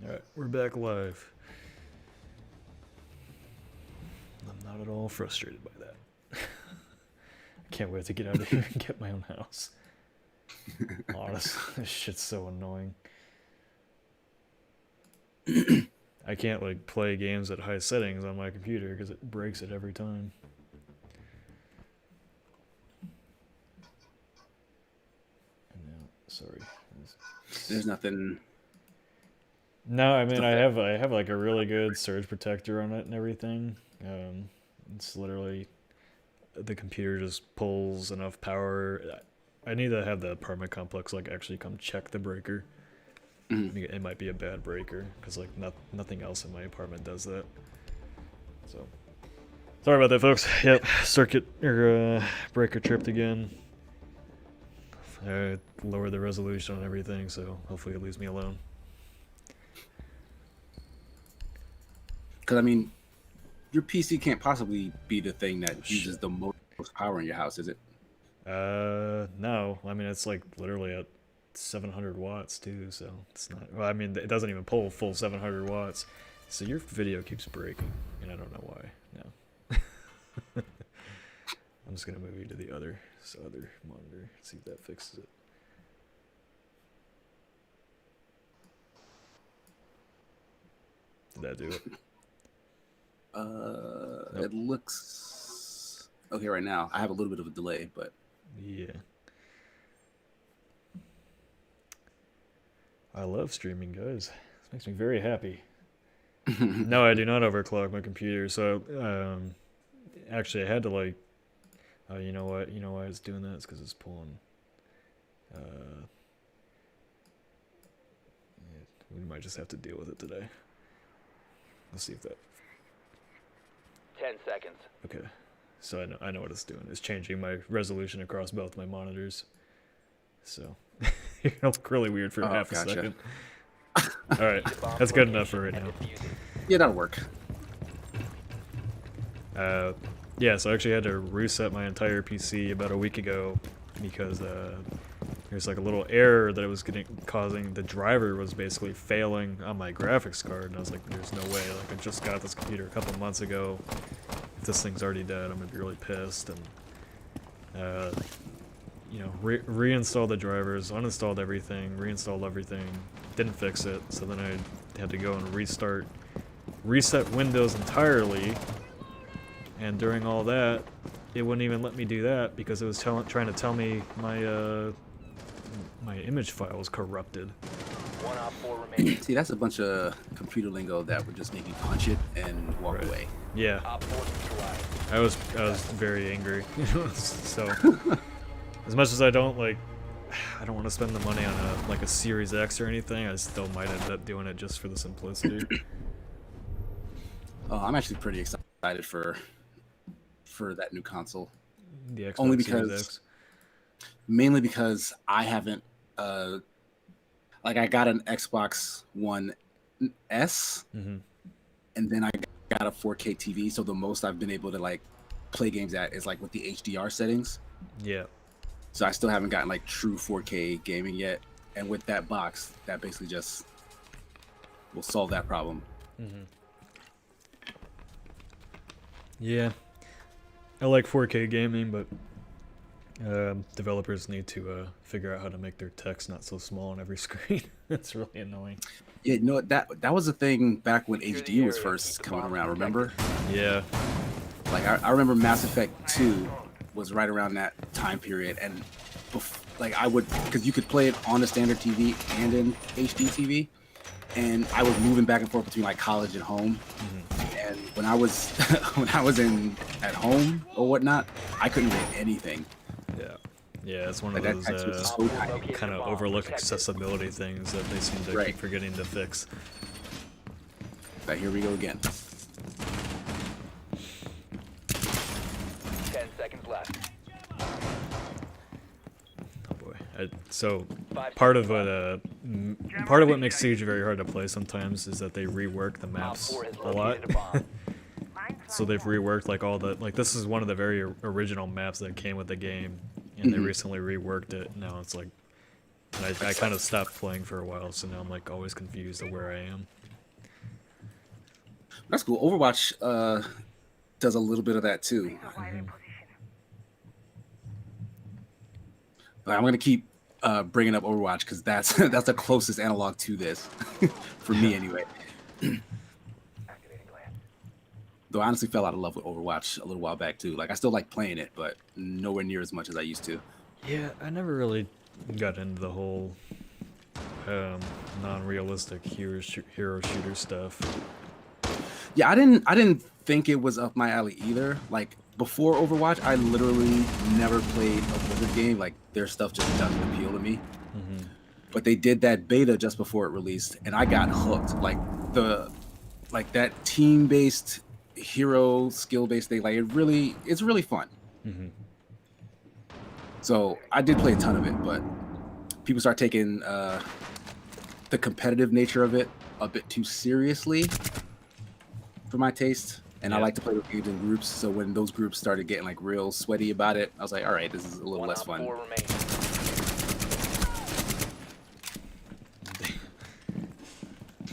Alright, we're back live. I'm not at all frustrated by that. I can't wait to get out of here and get my own house. Honestly, this shit's so annoying. I can't like play games at high settings on my computer because it breaks it every time. And now, sorry. There's nothing. No, I mean I have like a really good surge protector on it and everything. It's literally the computer just pulls enough power. I need to have the apartment complex like actually come check the breaker. It might be a bad breaker because like nothing else in my apartment does that. So sorry about that, folks. Yep, circuit or breaker tripped again. I lowered the resolution on everything, so hopefully it leaves me alone. Because, I mean, your PC can't possibly be the thing that uses the most power in your house, is it? No. I mean, it's like literally at 700 watts too, so it's not. Well, I mean, it doesn't even pull full 700 watts. So your video keeps breaking, and I don't know why. No. I'm just gonna move you to the other monitor, see if that fixes it. Did that do it? Nope. It looks okay right now. I have a little bit of a delay, but yeah. I love streaming, guys. This makes me very happy. No, I do not overclock my computer. So, actually, I had to like. You know what? You know why it's doing that? It's because it's pulling. We might just have to deal with it today. Let's see if that. 10 seconds. Okay, so I know what it's doing. It's changing my resolution across both my monitors. So you're gonna look really weird for half a second. All right, that's good enough for right now. Yeah, that'll work. Yeah, so I actually had to reset my entire PC about a week ago because there's like a little error that it was causing. The driver was basically failing on my graphics card, and I was like, "There's no way! Like, I just got this computer a couple months ago. If this thing's already dead, I'm gonna be really pissed." And you know, reinstalled the drivers, uninstalled everything, reinstalled everything, didn't fix it. So then I had to go and reset Windows entirely. And during all that, it wouldn't even let me do that because it was trying to tell me my my image file was corrupted. 1 op 4 remaining. See, that's a bunch of computer lingo that would just make me punch it and walk away. Yeah. Op 4 I was very angry. So as much as I don't want to spend the money on a Series X or anything, I still might end up doing it just for the simplicity. Oh, I'm actually pretty excited for that new console. The Xbox Only Series because X. Mainly because I haven't I got an Xbox One S, and then I got a 4K TV, so the most I've been able to like play games at is like with the HDR settings. Yeah. So I still haven't gotten like true 4K gaming yet, and with that box, that basically just will solve that problem. Yeah. I like 4K gaming, but developers need to figure out how to make their text not so small on every screen. That's really annoying. Yeah, no, that was a thing back when HD was first coming around. Remember? Yeah. Like I remember Mass Effect 2 was right around that time period, and I would, because you could play it on a standard TV and in HD TV, and I was moving back and forth between like college and home. And when I was at home or whatnot, I couldn't read anything. Yeah, it's one of those kind of overlooked accessibility things that they seem to keep forgetting to fix. But here we go again. 10 seconds left. Oh boy. So part of what makes Siege very hard to play sometimes is that they rework the maps a lot. So they've reworked this is one of the very original maps that came with the game, and they recently reworked it. Now it's like And I kind of stopped playing for a while, so now I'm like always confused of where I am. That's cool. Overwatch does a little bit of that too. But I'm gonna keep bringing up Overwatch because that's that's the closest analog to this for me anyway. Though I honestly fell out of love with Overwatch a little while back too. Like I still like playing it, but nowhere near as much as I used to. Yeah, I never really got into the whole non-realistic hero shooter stuff. Yeah, I didn't think it was up my alley either. Like before Overwatch, I literally never played a Blizzard game. Like their stuff just doesn't appeal to me. But they did that beta just before it released, and I got hooked. Like that team-based hero skill-based thing. Like it's really fun. So I did play a ton of it, but people start taking the competitive nature of it a bit too seriously for my taste. And I like to play with games in groups. So when those groups started getting like real sweaty about it, I was like, all right, this is a little less fun. 4 remaining.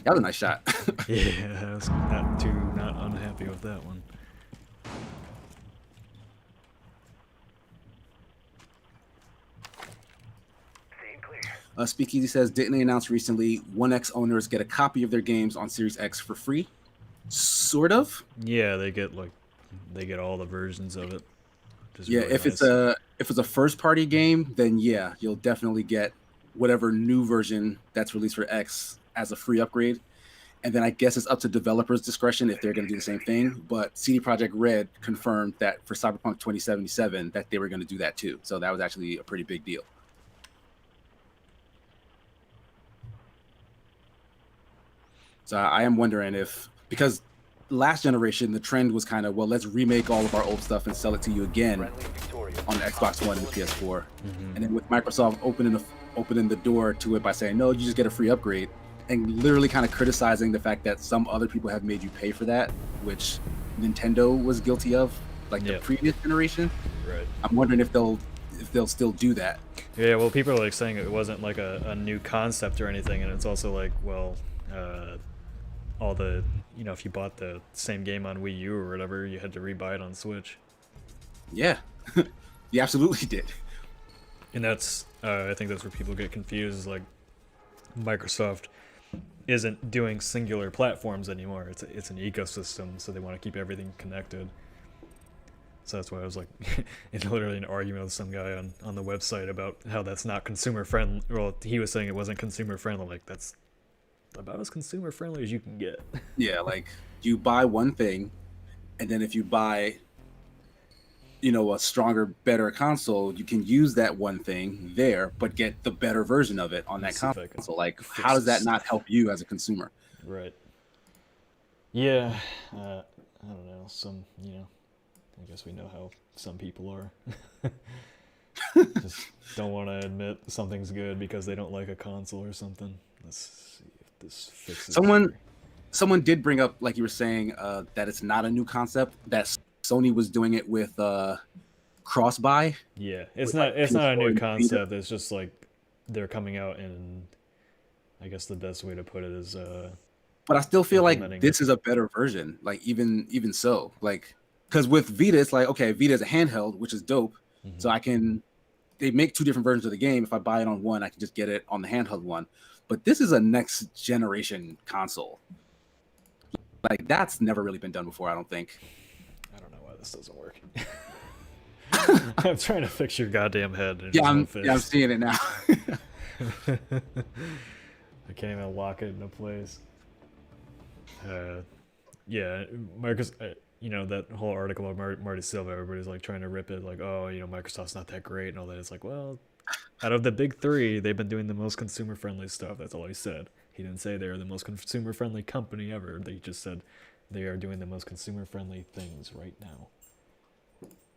That was a nice shot. Yeah, I was not unhappy with that one. Speakeasy says, didn't they announce recently 1X owners get a copy of their games on Series X for free? Sort of. Yeah, they get all the versions of it. Yeah, really if nice. it's a first party game, then yeah, you'll definitely get whatever new version that's released for X as a free upgrade. And then I guess it's up to developers' discretion if they're going to do the same thing. But CD Projekt Red confirmed that for Cyberpunk 2077 that they were going to do that too. So that was actually a pretty big deal. So I am wondering if, because last generation, the trend was kind of, well, let's remake all of our old stuff and sell it to you again Friendly victorious. on the Xbox One and the PS4. And then with Microsoft opening the door to it by saying, no, you just get a free upgrade, and literally kind of criticizing the fact that some other people have made you pay for that, which Nintendo was guilty of, like the previous generation. Right. I'm wondering if they'll still do that. Yeah, well, people are like saying it wasn't like a new concept or anything, and it's also like, well, all the, if you bought the same game on Wii U or whatever, you had to rebuy it on Switch. Yeah, you absolutely did. And that's, I think that's where people get confused, is like, Microsoft isn't doing singular platforms anymore. It's an ecosystem, so they want to keep everything connected. So that's why I was like, in literally an argument with some guy on the website about how that's not consumer friendly. Well, he was saying it wasn't consumer friendly. Like, that's about as consumer friendly as you can get. Yeah, like you buy one thing, and then if you buy, a stronger, better console, you can use that one thing there, but get the better version of it on that console. Like, how does that not help you as a consumer? Right. Yeah. I don't know. I guess we know how some people are. Just don't want to admit something's good because they don't like a console or something. Let's see if this fixes it. Someone did bring up, like you were saying, that it's not a new concept, that Sony was doing it with cross-buy. Yeah, it's not a new concept. It's just like they're coming out, and I guess the best way to put it is but I still feel like this is a better version, like even so, like, because with Vita, it's like, okay, Vita is a handheld, which is dope. So they make two different versions of the game. If I buy it on one, I can just get it on the handheld one. But this is a next generation console. Like, that's never really been done before, I don't think. I don't know why this doesn't work. I'm trying to fix your goddamn head. And I'm seeing it now. I can't even lock it into place. Yeah, Marcus. That whole article about Marty Silva, everybody's like trying to rip it, like, oh, Microsoft's not that great and all that. It's like, well, out of the big three, they've been doing the most consumer-friendly stuff. That's all he said. He didn't say they're the most consumer-friendly company ever. They just said they are doing the most consumer-friendly things right now.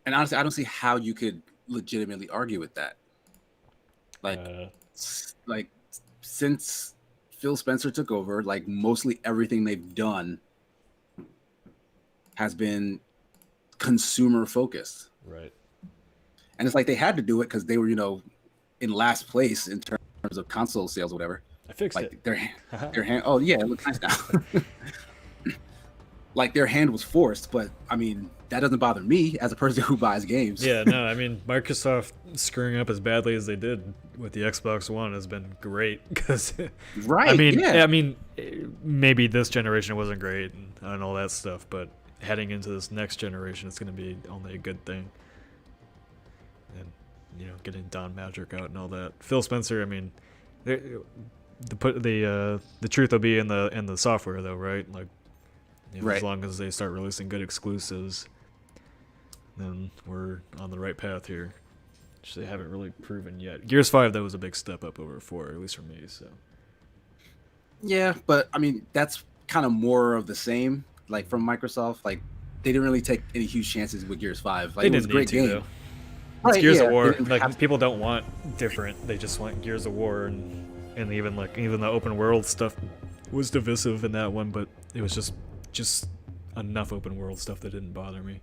And honestly, I don't see how you could legitimately argue with that. Like since Phil Spencer took over, like mostly everything they've done has been consumer focused. Right. And it's like they had to do it because they were, in last place in terms terms of console sales, or whatever. I fixed Like it. their hand. Oh yeah, it looks nice now. Like their hand was forced, but I mean that doesn't bother me as a person who buys games. Yeah, no, I mean Microsoft screwing up as badly as they did with the Xbox One has been great because, Right. I mean, Yeah. I mean, maybe this generation wasn't great and all that stuff, but heading into this next generation, it's going to be only a good thing. And getting Don Magic out and all that. Phil Spencer, I mean, the truth will be in the software though, right? Like, Right. as long as they start releasing good exclusives, then we're on the right path here, which they haven't really proven yet. Gears 5, that was a big step up over 4, at least for me. So Yeah, but I mean that's kind of more of the same. Like from Microsoft, like they didn't really take any huge chances with Gears 5. Like they it was a didn't great need to game. though. It's Right, Gears yeah, of War. they didn't Like have- people don't want different; they just want Gears of War, and even the open world stuff was divisive in that one, but it was just enough open world stuff that didn't bother me.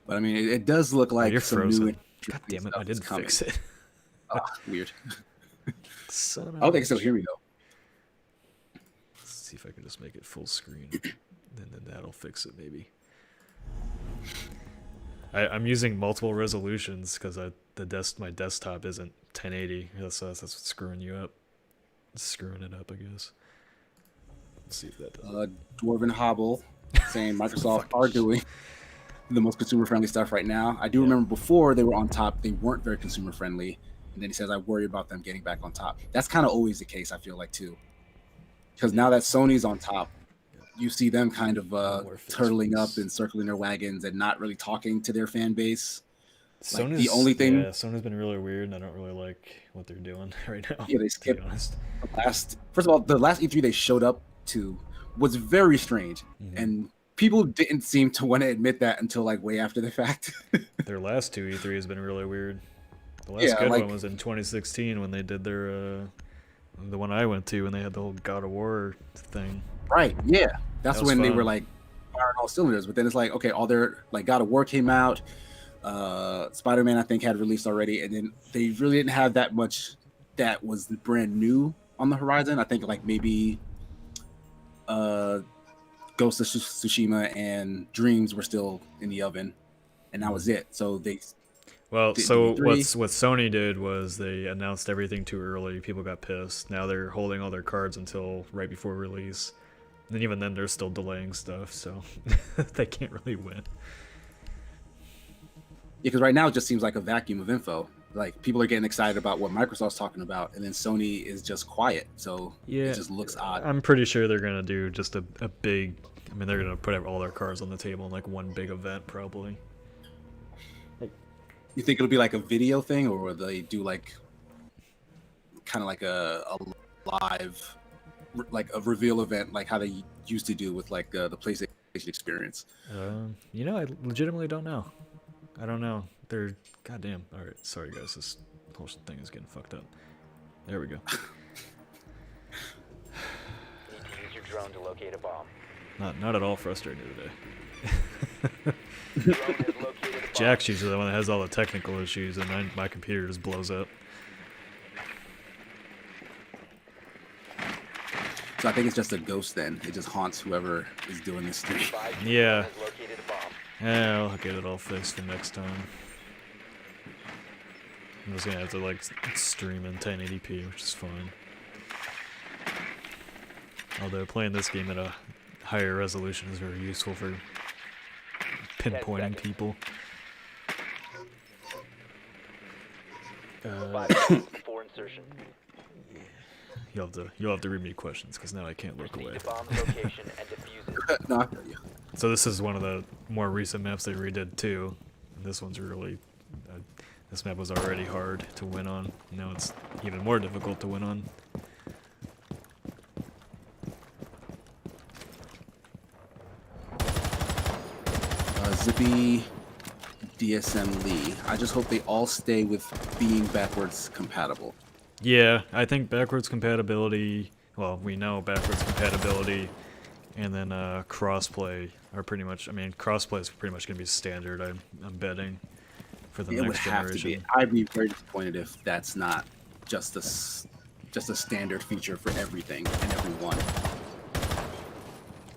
But I mean, it does look like You're some frozen. new. God damn it! stuff I is didn't coming. fix it. Weird. Son of a I don't think so. bitch. Hear me though. Let's see if I can just make it full screen. then that'll fix it, maybe. I'm using multiple resolutions because my desktop isn't 1080. That's what's screwing you up. It's screwing it up, I guess. Let's see if that does. Dwarven Hobble saying Microsoft Fucking are shit. doing the most consumer friendly stuff right now. I do remember before they were on top, they weren't very consumer friendly. And then he says, I worry about them getting back on top. That's kind of always the case, I feel like, too. Because now that Sony's on top, you see them kind of more face turtling up face. and circling their wagons and not really talking to their fan base. Like, Sony's, the only thing- yeah, Sony's been really weird, and I don't really like what they're doing right now. Yeah, they to be skipped honest. First of all, the last E3 they showed up to was very strange. Mhm. And people didn't seem to want to admit that until like way after the fact. Their last two E3 has been really weird. The last Yeah, good like- one was in 2016 when they did their the one I went to when they had the whole God of War thing. Right. Yeah. That's That was when they fun. were like firing all cylinders. But then it's like, okay, all their like God of War came out. Spider-Man I think had released already, and then they really didn't have that much that was brand new on the horizon. I think like maybe Ghost of Tsushima and Dreams were still in the oven, and that was it. So they Well, Did so E3 what Sony did was they announced everything too early. People got pissed. Now they're holding all their cards until right before release. And even then, they're still delaying stuff, so they can't really win. because right now it just seems like a vacuum of info. Like people are getting excited about what Microsoft's talking about, and then Sony is just quiet. So it just looks odd. I'm pretty sure they're gonna do just a big. I mean, they're gonna put all their cards on the table in like one big event, probably. You think it'll be like a video thing, or will they do like kind of like a live, like a reveal event, like how they used to do with like the PlayStation experience? I legitimately don't know. I don't know. They're goddamn. All right, sorry guys, this whole thing is getting fucked up. There we go. Need to use your drone to locate a bomb. Not at all frustrated today. Drone has located a bomb. Jack's usually the one that has all the technical issues, and my computer just blows up. So I think it's just a ghost. Then it just haunts whoever is doing this thing. 5 Yeah. has located a bomb. Yeah, I'll get it all fixed for next time. I'm just gonna have to like stream in 1080p, which is fine. Although playing this game at a higher resolution is very useful for pinpointing seconds. people. 5 seconds before insertion. You'll have to read me questions because now I can't look Proceed away. to bomb's location and defuse it. No, I feel you. So this is one of the more recent maps they redid too. And this one's really, this map was already hard to win on. Now it's even more difficult to win on. Zippy, DSM Lee. I just hope they all stay with being backwards compatible. Yeah, I think backwards compatibility. Well, we know backwards compatibility, and then crossplay are pretty much. I mean, crossplay is pretty much going to be standard. I'm betting for the It would next have to generation. be. I'd be very disappointed if that's not just just a standard feature for everything and everyone.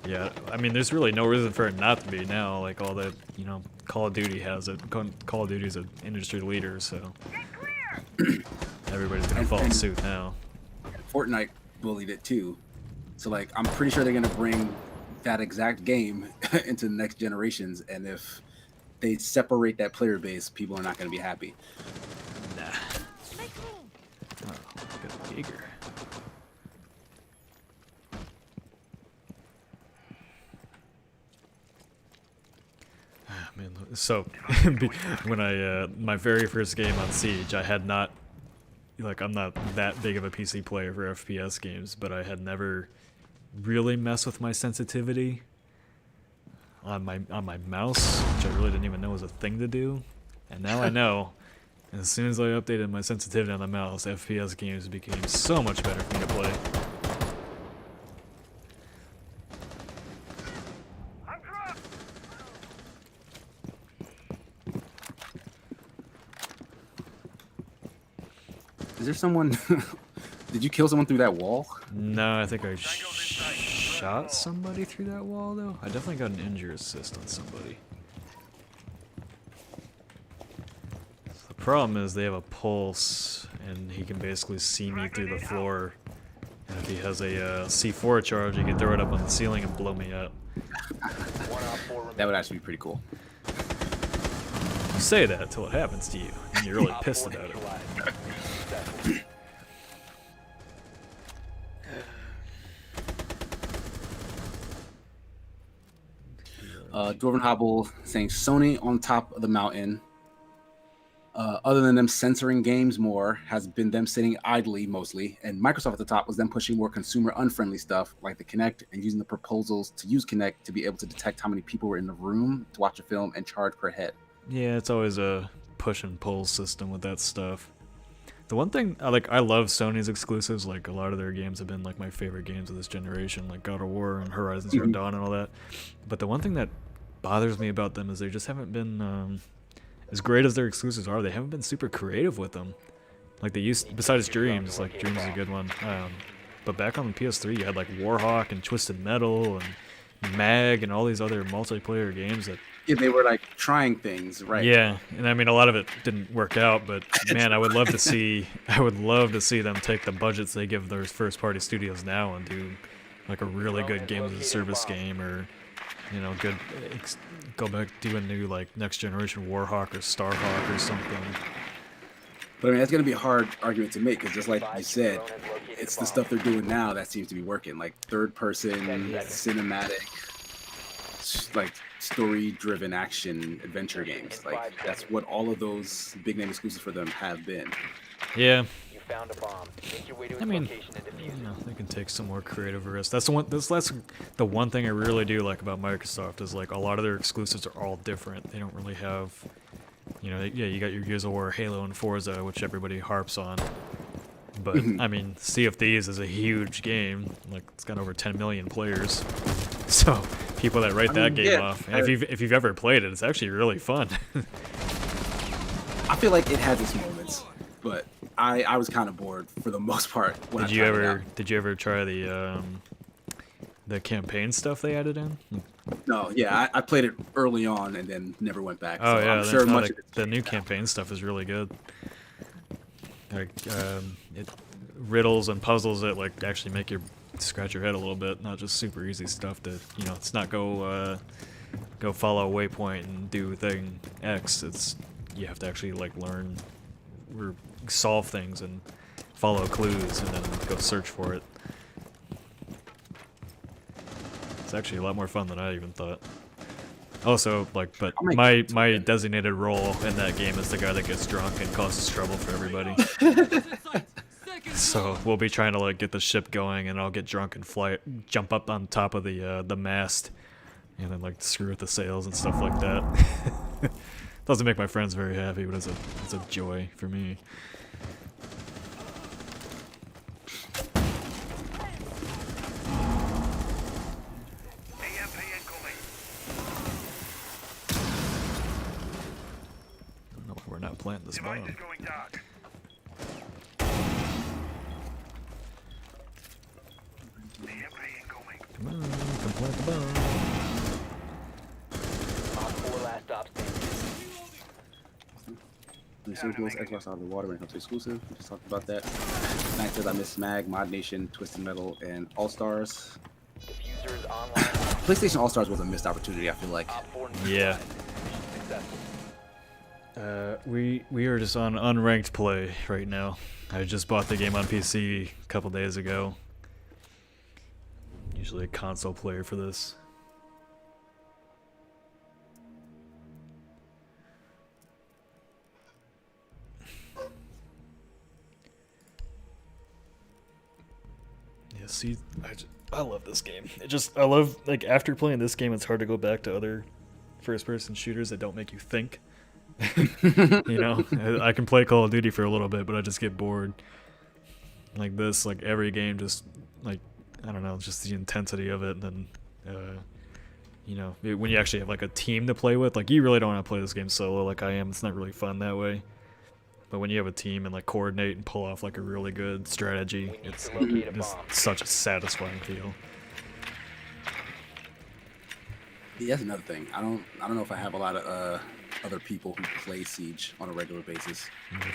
Yeah, I mean, there's really no reason for it not to be now. Like all that, you know, Call of Duty has it. Call of Duty's an industry leader, so everybody's gonna follow suit now. Fortnite bullied it too. So like I'm pretty sure they're gonna bring that exact game into the next generations, and if they separate that player base, people are not gonna be happy. Nah. Oh, look at Jaeger. Ah, man, so when I my very first game on Siege, I had not, like, I'm not that big of a PC player for FPS games, but I had never really messed with my sensitivity on my mouse, which I really didn't even know was a thing to do, and now I know. And as soon as I updated my sensitivity on the mouse, FPS games became so much better for me to play. Is there someone? Did you kill someone through that wall? No, I think I shot somebody through that wall, though. I definitely got an injury assist on somebody. The problem is they have a pulse, and he can basically see me through the floor. And if he has a C4 charge, he can throw it up on the ceiling and blow me up. That would actually be pretty cool. You say that until it happens to you, and you're really pissed about it. Dwarven Hobble saying Sony on top of the mountain. Other than them censoring games more, has been them sitting idly mostly, and Microsoft at the top was them pushing more consumer unfriendly stuff like the Kinect and using the proposals to use Kinect to be able to detect how many people were in the room to watch a film and charge per head. Yeah, it's always a push and pull system with that stuff. The one thing, I love Sony's exclusives. Like, a lot of their games have been like my favorite games of this generation, like God of War and Horizon Zero Dawn and all that. But the one thing that bothers me about them is they just haven't been, as great as their exclusives are, they haven't been super creative with them. Like, they used, besides Dreams, like Dreams is a good one. But back on the PS3, you had like Warhawk and Twisted Metal and Mag and all these other multiplayer games that. Yeah, they were like trying things, right? Yeah, and I mean, a lot of it didn't work out, but man, I would love to see them take the budgets they give their first-party studios now and do like a really good game as a service game, or you know, go back, do a new like next generation Warhawk or Starhawk or something. But I mean, that's going to be a hard argument to make, because just like you said, it's the stuff they're doing now that seems to be working, like third-person, cinematic, like story-driven action adventure games. Like, that's what all of those big-name exclusives for them have been. Yeah. You found a bomb. Make your way to its I mean, location and defuse you it. know, they can take some more creative risks. That's the one thing I really do like about Microsoft is like a lot of their exclusives are all different. They don't really have, you know, yeah, you got your Gears of War, Halo, and Forza, which everybody harps on. But I mean, Sea of Thieves is a huge game. Like, it's got over 10 million players. So people that write that game off, and if you've ever played it, it's actually really fun. I feel like it has its moments, but I was kind of bored for the most part. When Did you ever try the campaign stuff they added in? No, yeah, I played it early on and then never went back. Oh so yeah, I'm sure much of it's the new campaign stuff is really good. Like, it riddles and puzzles that like actually make you scratch your head a little bit, not just super easy stuff to, you know, it's not go follow a waypoint and do thing X. It's, you have to actually like learn or solve things and follow clues and then go search for it. It's actually a lot more fun than I even thought. Also, like, but my designated role in that game is the guy that gets drunk and causes trouble for everybody. So we'll be trying to like get the ship going, and I'll get drunk and jump up on top of the mast, and then like screw with the sails and stuff like that. Doesn't make my friends very happy, but it's a joy for me. I don't know why we're not planting this bomb. plant the bomb. Op 4 last stop standing. The Surge goes Xbox out of the water when it comes to exclusive. We just talked about that. Knight says I miss Smag, Mod Nation, Twisted Metal, and All Stars. Diffuser is online. PlayStation All Stars was a missed opportunity, I feel like. Op 4 Yeah. successful. We are just on unranked play right now. I just bought the game on PC a couple days ago. Usually a console player for this. Yeah, see, I love this game. I love, like, after playing this game, it's hard to go back to other first-person shooters that don't make you think. You know, I can play Call of Duty for a little bit, but I just get bored. Like this, like every game, just like, I don't know, just the intensity of it, and then, you know, when you actually have like a team to play with, like you really don't want to play this game solo like I am. It's not really fun that way. But when you have a team and like coordinate and pull off like a really good strategy, it's such a satisfying feel. Yeah, that's another thing. I don't know if I have a lot of other people who play Siege on a regular basis.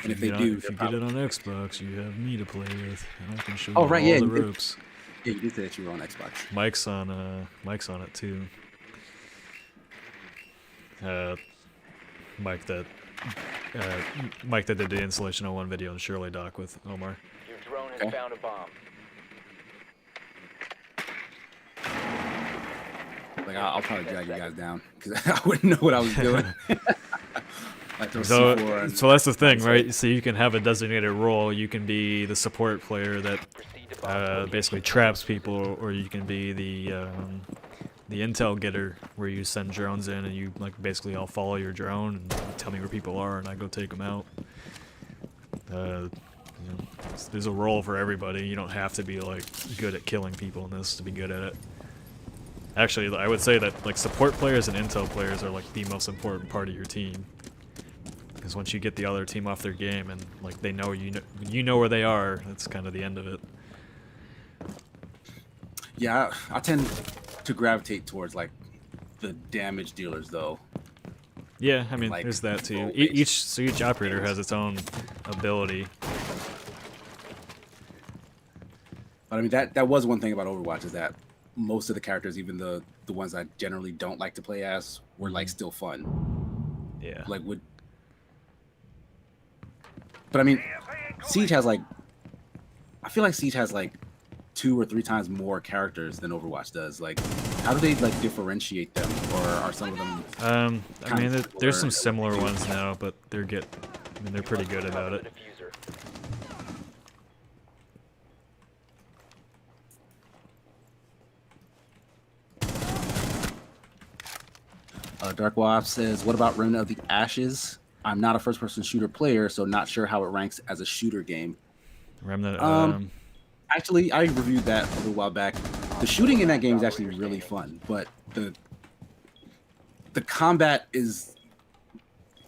And if they do, if you get it on Xbox, you have me to play with, and I can show Oh, you right, all yeah, the you did. ropes. Yeah, you did say that you were on Xbox. Mike's on it too. Mike that did the installation on one video on Shirley Dock with Omar. Your drone has Okay. found a bomb. Like I'll probably drag you guys down because I wouldn't know what I was doing. Like there was So C4 and- that's the thing, right? So you can have a designated role. You can be the support player that Proceed to bomb basically traps people, or you can be the intel getter, where you send drones in and you like basically I'll follow your drone and you tell me where people are and I go take them out. You know, there's a role for everybody. You don't have to be like good at killing people in this to be good at it. Actually, I would say that like support players and intel players are like the most important part of your team. Because once you get the other team off their game and like they know you know where they are, that's kind of the end of it. Yeah, I tend to gravitate towards like the damage dealers though. Yeah, I mean, Like, there's that too. role-based Each operator has its own ability. But I mean that was one thing about Overwatch is that most of the characters, even the ones I generally don't like to play as, were like still fun. Yeah. Like But I mean, Siege has like, I feel like Siege has like 2 or 3 times more characters than Overwatch does. Like, how do they like differentiate them, or are some of them? I mean, there's some similar? similar ones now, but they're pretty good about it. diffuser. Dark Wasp says, "What about Remnant of the Ashes? I'm not a first-person shooter player, so not sure how it ranks as a shooter game." Remnant. Actually, I reviewed that a little while back. The shooting in that game is actually really fun, but the combat is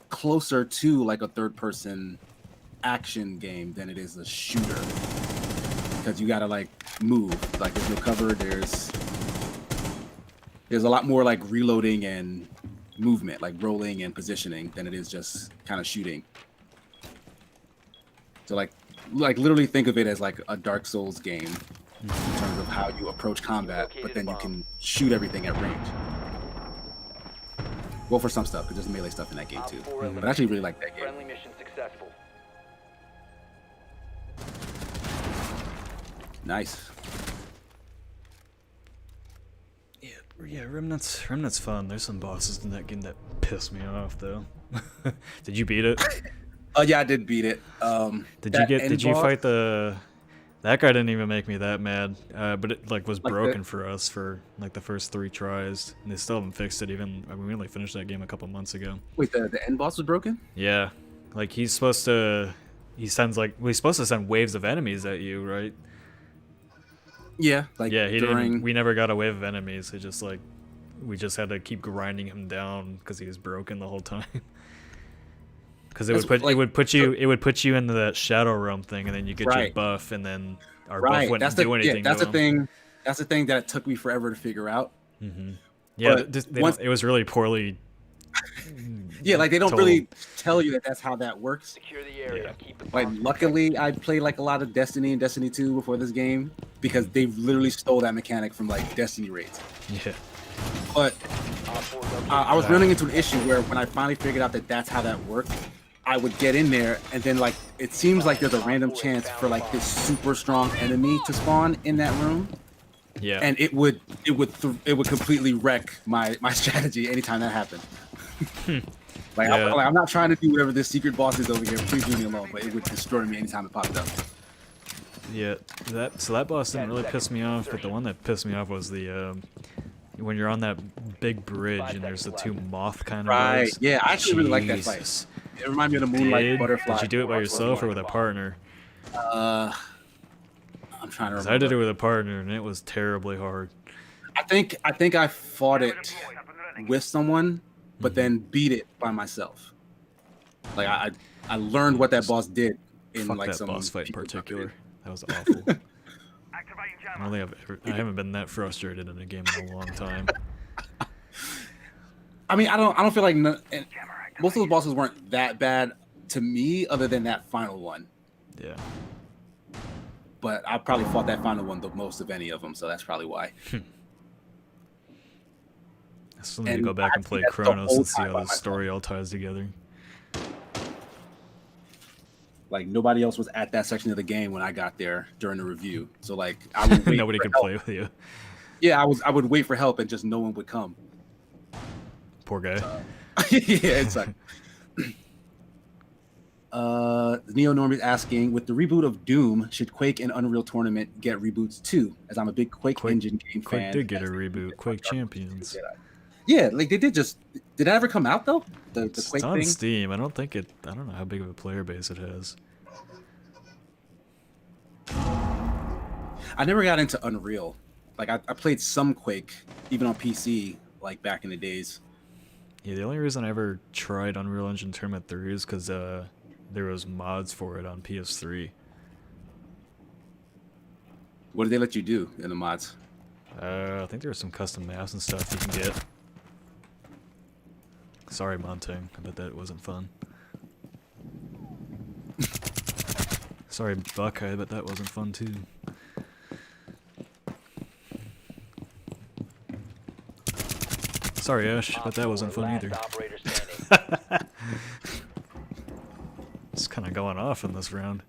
closer to like a third-person action game than it is a shooter, because you gotta like move. Like there's no cover. There's a lot more like reloading and movement, like rolling and positioning, than it is just kind of shooting. So like literally think of it as like a Dark Souls game in terms of how you approach combat, but then you can shoot everything at range. Well, for some stuff, because there's melee stuff in that game too. But I actually really like that game. Friendly mission successful. Nice. Yeah, Remnant's fun. There's some bosses in that game that piss me off though. Did you beat it? Yeah, I did beat it. Did you fight the? That guy didn't even make me that mad. But it like was broken for us for like the first 3 tries, and they still haven't fixed it. Even I mean, we only finished that game a couple months ago. Wait, the end boss was broken? Yeah, like he's supposed to. He's supposed to send waves of enemies at you, right? Yeah, like Yeah, he during... didn't. We never got a wave of enemies. It just like we just had to keep grinding him down because he was broken the whole time. Because it would put you into that shadow realm thing, and then you get your buff, and then our buff wouldn't do anything. That's to the him. thing. That's the thing that it took me forever to figure out. Yeah, But it was really poorly. yeah, like they don't told. really tell you that that's how that works. Secure the area. Yeah. Keep the Like, bombs luckily, I played like a lot of Destiny and Destiny 2 before this game because they literally stole that mechanic from like Destiny raids. Yeah. But protected. I was running into an issue where when I finally figured out that that's how that worked, I would get in there and then like it seems like there's a random chance for like this super strong enemy to spawn in that room, Yeah. and it would completely wreck my strategy anytime that happened. Like, Yeah. I'm not trying to do whatever this secret boss is over here. Please leave me alone. But it would destroy me anytime it popped up. Yeah, that boss didn't really piss me off, but the one that pissed me off was the when you're on that big bridge and there's the two moth kind of Right. guys. Yeah, I actually really like that fight. Jesus. It reminded me of the Moonlight Did Butterfly. you do it by yourself or with a partner? I'm trying to 'Cause remember. I did it with a partner and it was terribly hard. I think I fought it with someone, but then beat it by myself. Like I learned what that boss did in Fuck like that some boss fight in people particular. That was awful. I haven't been that frustrated in a game in a long time. I mean, I don't feel like and most of the bosses weren't that bad to me, other than that final one. Yeah. But I probably fought that final one the most of any of them, so that's probably why. I still need to And go back and play that's the Chronos whole and see time how by the myself. story all ties together. Like, nobody else was at that section of the game when I got there during the review, so like I would wait Nobody for could help. play with you. Yeah, I would wait for help and just no one would come. Poor guy. Yeah, it's like Neo Norm is asking, with the reboot of Doom, should Quake and Unreal Tournament get reboots too? As I'm a big Quake engine game Quake fan. did get a as they reboot. did Quake Dark Horse Champions. Jedi. Yeah, like they did just. Did that ever come out though? The It's Quake on thing. Steam. I don't know how big of a player base it has. I never got into Unreal. Like I played some Quake, even on PC, like back in the days. Yeah, the only reason I ever tried Unreal Engine Tournament 3 is because there was mods for it on PS3. What did they let you do in the mods? I think there were some custom maps and stuff you can get. Sorry, Montang. I bet that wasn't fun. Sorry, Buck. I bet that wasn't fun too. Sorry, Ash. But that wasn't fun either. Operator standing. It's kind of going off in this round.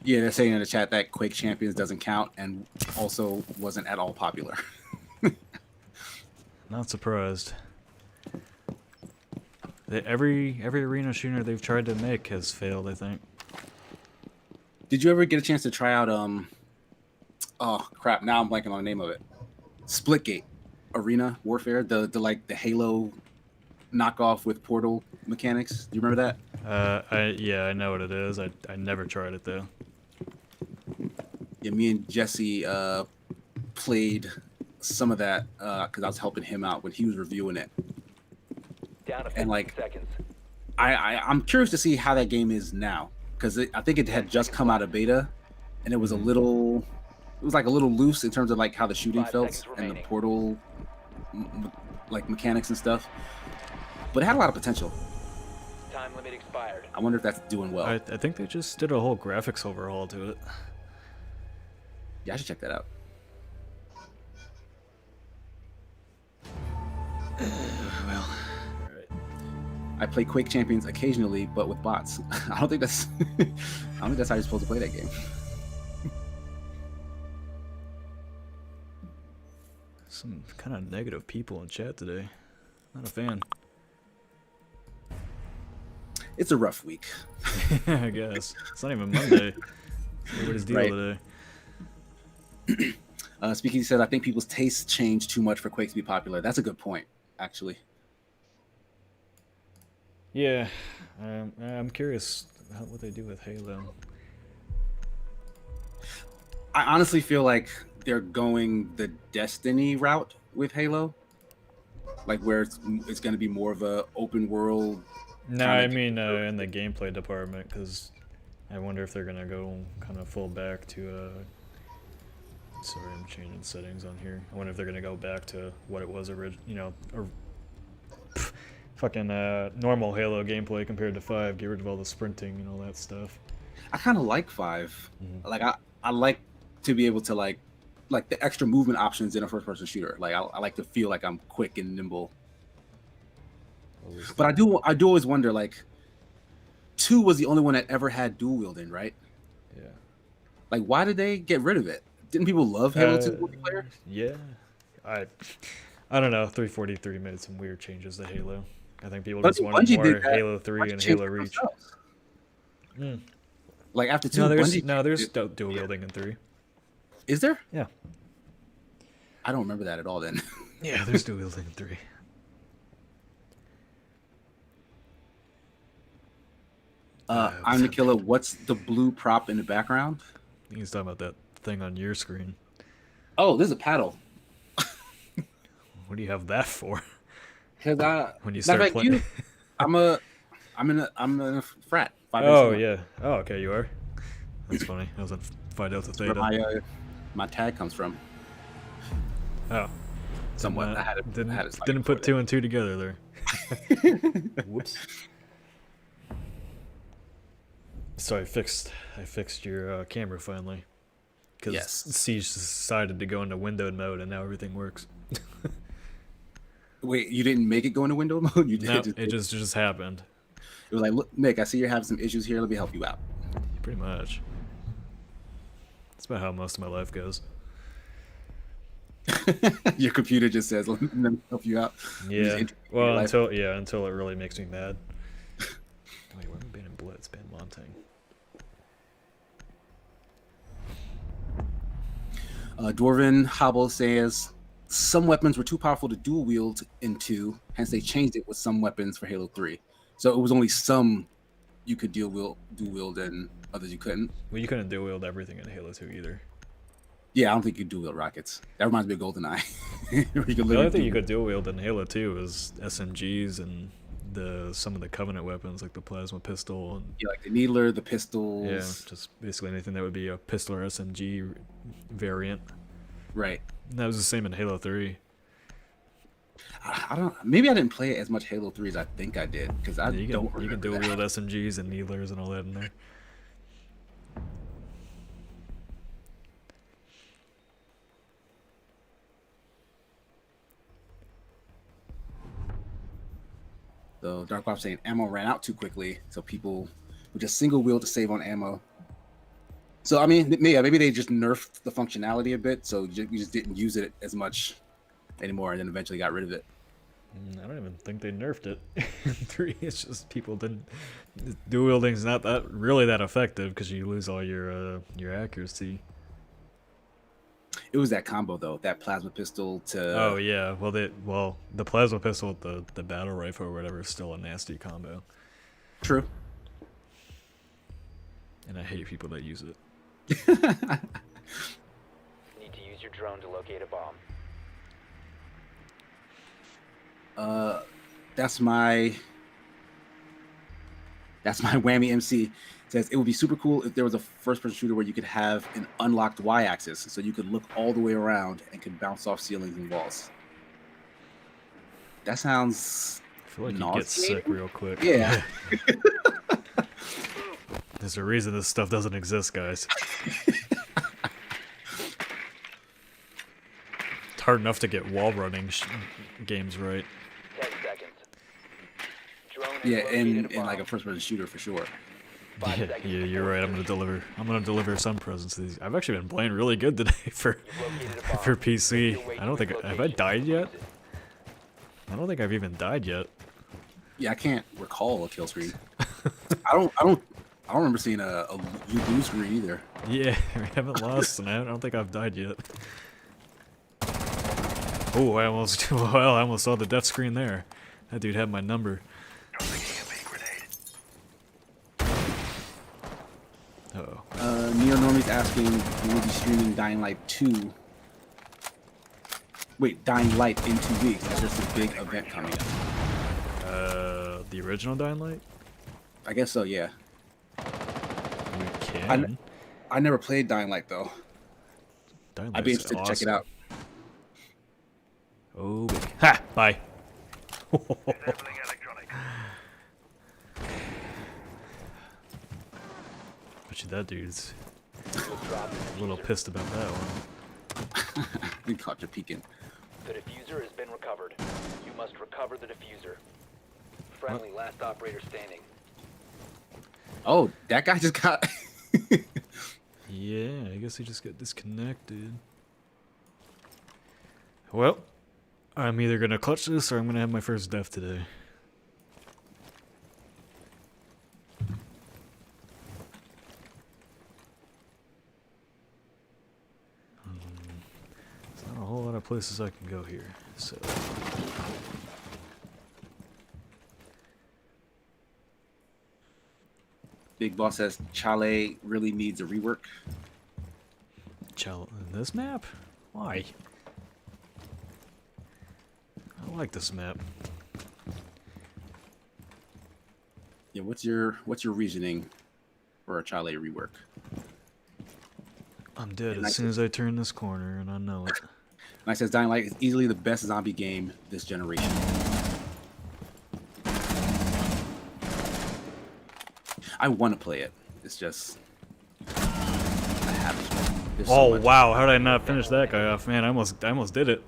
Yeah, they're saying in the chat that Quake Champions doesn't count and also wasn't at all popular. Not surprised. Every arena shooter they've tried to make has failed, I think. Did you ever get a chance to try out oh crap, now I'm blanking on the name of it. Splitgate Arena Warfare, the Halo knockoff with Portal mechanics. Do you remember that? Yeah, I know what it is. I never tried it though. Yeah, me and Jesse played some of that because I was helping him out when he was reviewing it. Down to 15 And like seconds. I'm curious to see how that game is now, because I think it had just come out of beta, and it was a little loose in terms of like how the shooting 5 felt seconds and the remaining. Portal like mechanics and stuff, but it had a lot of potential. Time limit expired. I wonder if that's doing well. I think they just did a whole graphics overhaul to it. Yeah, I should check that out. Well, I play Quake Champions occasionally, but with bots. I don't think that's how you're supposed to play that game. some kind of negative people in chat today. Not a fan. It's a rough week. I guess it's not even Monday. What is deal Right. today? Speaking said, I think people's tastes change too much for Quake to be popular. That's a good point, actually. Yeah, I'm curious what they do with Halo. I honestly feel like they're going the Destiny route with Halo, like where it's going to be more of a open world. No, kinda I mean in the gameplay department, because I wonder if they're gonna go kind of full back to Sorry, I'm changing settings on here. I wonder if they're gonna go back to what it was or fucking normal Halo gameplay compared to 5. Get rid of all the sprinting and all that stuff. I kind of like 5. Mhm. Like I like to be able to like the extra movement options in a first person shooter. Like I like to feel like I'm quick and nimble. But I do always wonder, like, 2 was the only one that ever had dual wielding, right? Yeah. Like, why did they get rid of it? Didn't people love Halo 2 multiplayer? Yeah. I don't know. 343 made some weird changes to Halo. I think people But just wanted Bungie more did that. Halo 3 Bungie and changed Halo it Reach. themselves. Mm. Like after 2, No, there's Bungie dual wielding in 3. Is there? Yeah. I don't remember that at all. Then. Yeah, there's dual wielding in 3. I'm the killer. What's the blue prop in the background? I think he's talking about that thing on your screen. Oh, there's a paddle. What do you have that for? Because When you start playing. I'm in a frat. 5 Oh yeah. Oh okay, you are. That's funny. I was on Phi Delta Where Theta. my tag comes from. Oh. Somewhat. Didn't, I had it. didn't, I had it slightly didn't put before 2 and 2 together there. Whoops. So I fixed your camera finally. Because Yes. Siege decided to go into windowed mode and now everything works. Wait, you didn't make it go into window mode? You did. No, it just happened. It was like, look, Nick, I see you're having some issues here. Let me help you out. Pretty much. That's about how most of my life goes. Your computer just says, let me help you out. You just Yeah. enter your Well, life. until it really makes me mad. Wait, where am I banning Blitz? Ban Montang. Dwarven Hobble says some weapons were too powerful to dual wield in 2, hence they changed it with some weapons for Halo 3. So it was only some you could dual wield and others you couldn't. Well, you couldn't dual wield everything in Halo 2 either. Yeah, I don't think you could dual wield rockets. That reminds me of GoldenEye. Where you could The literally only thing you dual- could dual wield in Halo 2 was SMGs and some of the Covenant weapons like the plasma pistol and yeah, like the needler, the pistols. yeah, just basically anything that would be a pistol or SMG variant. Right. And that was the same in Halo 3. I don't. Maybe I didn't play it as much Halo 3 as I think I did because I Yeah, you don't can remember dual that. wield SMGs and needlers and all that in there. So Dark Ops saying ammo ran out too quickly, so people would just single wheel to save on ammo. So I mean, yeah, maybe they just nerfed the functionality a bit, so you just didn't use it as much anymore, and then eventually got rid of it. I don't even think they nerfed it in 3. It's just people didn't. Dual wielding's not that really that effective because you lose all your accuracy. It was that combo though, that plasma pistol to. Oh yeah, the plasma pistol with the battle rifle or whatever is still a nasty combo, True. and I hate people that use it. Need to use your drone to locate a bomb. That's my whammy MC. Says it would be super cool if there was a first-person shooter where you could have an unlocked Y-axis, so you could look all the way around and could bounce off ceilings and walls. That sounds. I feel like you get sick real quick. Yeah. There's a reason this stuff doesn't exist, guys. It's hard enough to get wall running games right. 10 seconds. Drone has Yeah, located in like a bomb. first-person shooter for sure. 5 Yeah, seconds yeah, before you're right. I'm gonna deliver some presents to these. I've actually been playing really good today for You've located a bomb. for PC. Make your way I don't to think its have I location. died yet? Use it. I don't think I've even died yet. Yeah, I can't recall a kill screen. I don't remember seeing a you lose screen either. Yeah, we haven't lost, and I don't think I've died yet. Oh, I almost saw the death screen there. That dude had my number. Uh-oh. Neo Normie's asking, we will be streaming Dying Light 2. Wait, Dying Light in 2 weeks. That's just a big event coming up. The original Dying Light? I guess so, yeah. We can. I never played Dying Light though. Dying I'd be Light's interested to check it awesome. out. Oh, baby. Ha! Bye. Bet you that dude's a little pissed about that one. We caught you peeking. The diffuser has been recovered. You must recover the diffuser. Friendly, last operator standing. Oh, that guy just got. Yeah, I guess he just got disconnected. Well, I'm either gonna clutch this or I'm gonna have my first death today. There's not a whole lot of places I can go here, so. Big Boss says Chale really needs a rework. This map? Why? I like this map. Yeah, what's your reasoning for a Chale rework? I'm dead And as soon as I turn this corner, and I know it. And I says Dying Light is easily the best zombie game this generation. I want to play it. It's just I haven't. There's so Oh much. wow, how did I not finish that guy off? Man, I almost did it.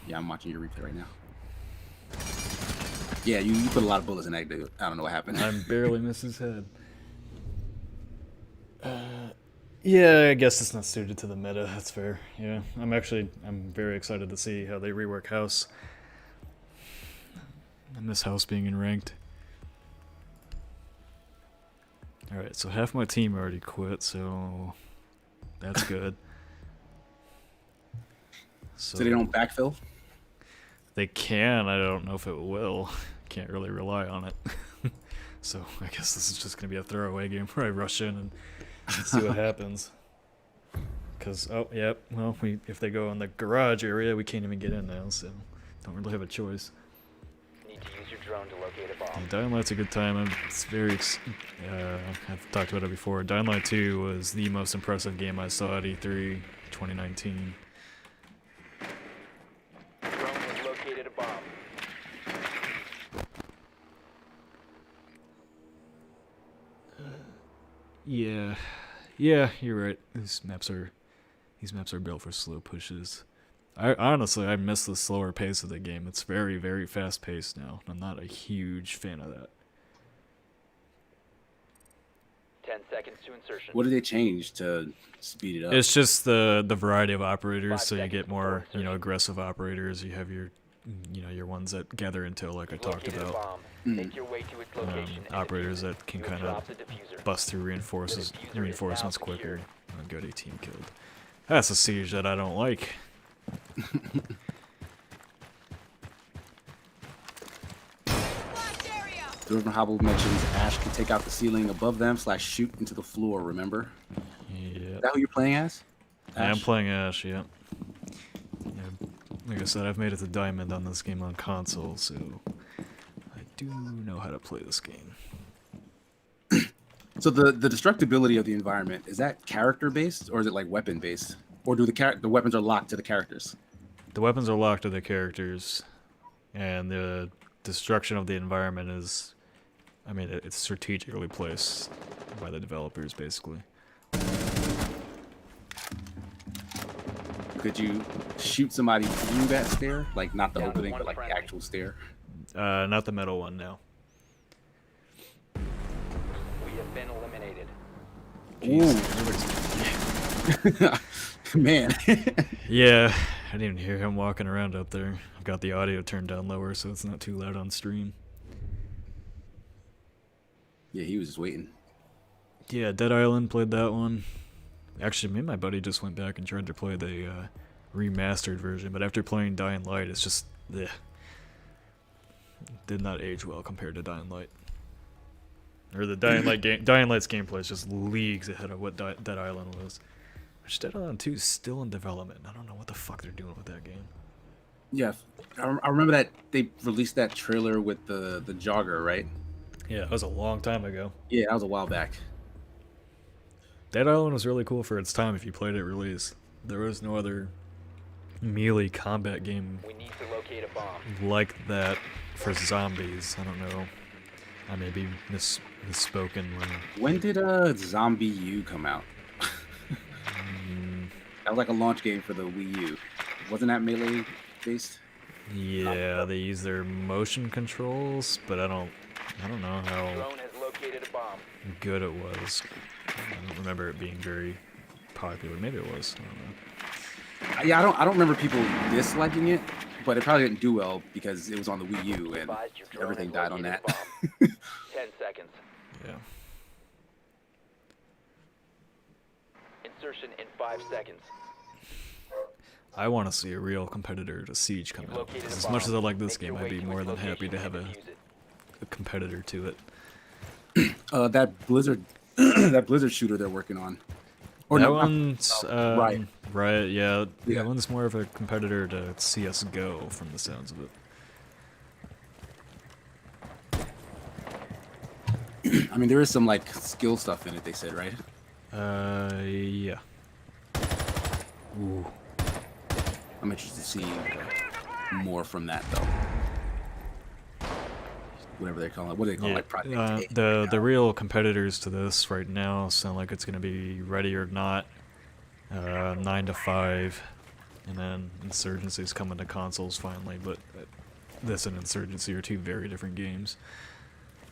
Yeah, I'm watching your replay right now. Yeah, you put a lot of bullets in that dude. I don't know what happened. I barely missed his head. Yeah, I guess it's not suited to the meta. That's fair. Yeah, I'm very excited to see how they rework House. I miss House being in ranked. All right, so half my team already quit, so that's good. So they don't backfill? They can. I don't know if it will. Can't really rely on it. So I guess this is just gonna be a throwaway game where I rush in and see what happens. Cause well, if they go in the garage area, we can't even get in now, so don't really have a choice. Need to use your drone to locate a bomb. Yeah, Dying Light's a good time. It's very. I've talked about it before. Dying Light 2 was the most impressive game I saw at E3 2019. Drone has located a bomb. Yeah, you're right. These maps are built for slow pushes. I miss the slower pace of the game. It's very, very fast paced now. I'm not a huge fan of that. 10 seconds to insertion. What did they change to speed it up? It's just the variety of operators, 5 so you seconds get more, before insertion. aggressive operators. You have your ones that gather intel, like I talked Located a about. bomb. Make your way to its location and Operators defuse it. that can You have kind of dropped the diffuser. bust through The diffuser is reinforcements now quicker secured. and get a team killed. That's a siege that I don't like. Dwarven Hobble mentions Ash can take out the ceiling above them / shoot into the floor, remember? Yeah. Is that who you're playing as? I am Ash? playing Ash, yeah. Like I said, I've made it to Diamond on this game on console, so I do know how to play this game. So the destructibility of the environment, is that character based or is it like weapon based? Or do the weapons are locked to the characters? The weapons are locked to the characters, and the destruction of the environment is, it's strategically placed by the developers, basically. Could you shoot somebody through that stair? Like not the Down to opening, one but like friendly. the actual stair? Not the metal one, no. We have been eliminated. Ooh. Man. Yeah, I didn't even hear him walking around up there. I've got the audio turned down lower so it's not too loud on stream. Yeah, he was just waiting. Yeah, Dead Island, played that one. Actually, me and my buddy just went back and tried to play the remastered version, but after playing Dying Light, it's just, bleh. Did not age well compared to Dying Light. Or the Dying Light's gameplay is just leagues ahead of what Dead Island was. Which Dead Island 2 is still in development. I don't know what the fuck they're doing with that game. Yeah, I remember that they released that trailer with the jogger, right? Yeah, that was a long time ago. Yeah, that was a while back. Dead Island was really cool for its time if you played it release. There was no other melee combat game We need to locate a bomb. like that for zombies. I don't know. I may be misspoken When did Zombie U come out? That was like a launch game for the Wii U. Wasn't that melee based? Yeah, they use their motion controls, but I don't know how Drone has located a bomb. good it was. I don't remember it being very popular. Maybe it was. I don't know. Yeah, I don't remember people disliking it, but it probably didn't do well because it was on the Wii U and Advised your drone everything has died on located that. a bomb. 10 seconds. Yeah. Insertion in 5 seconds. I want to see a real competitor to Siege come You've out. located 'Cause a as much bomb. as I like this Make game, your I'd way be to more its than happy to location have and a defuse it. competitor to it. That Blizzard that Blizzard shooter they're working on. Or That no, not- one's Riot. Riot, yeah. Yeah. That one's more of a competitor to CS:GO from the sounds of it. I mean, there is some like skill stuff in it. They said, right? Yeah. Ooh. I'm interested to see more from that though. Whatever they call it. What do they call it? Like Project A the real competitors to this right now sound like it's gonna be Ready or Not, 9 to 5, and then Insurgency's coming to consoles finally. But this and Insurgency are two very different games.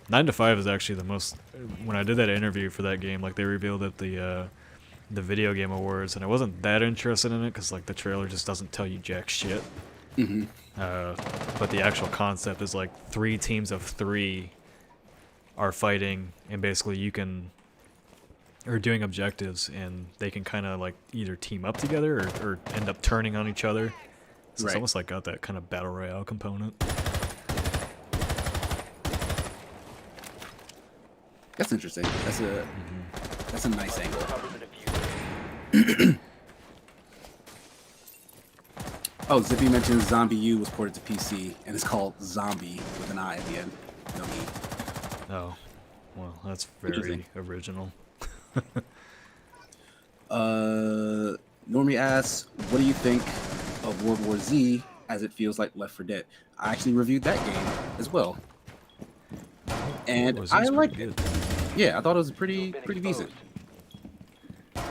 9 to 5 is actually the most. When I did that interview for that game, like they revealed at the Video Game Awards, and I wasn't that interested in it because like the trailer just doesn't tell you jack shit. Mm-hmm. But the actual concept is like 3 teams of 3 are fighting, and basically you can, or doing objectives, and they can kind of like either team up together or end up turning on each other. So it's Right. almost like got that kind of battle royale component. That's interesting. That's a nice angle. Cover the diffuser. Oh, Zippy mentioned Zombie U was ported to PC and it's called Zombie with an I at the end. No E. Oh, well, that's Interesting. very original. Normie asks, what do you think of World War Z as it feels like Left 4 Dead? I actually reviewed that game as well. And World War Z's I pretty liked good. it. Yeah, I thought it was pretty You've been decent. exposed.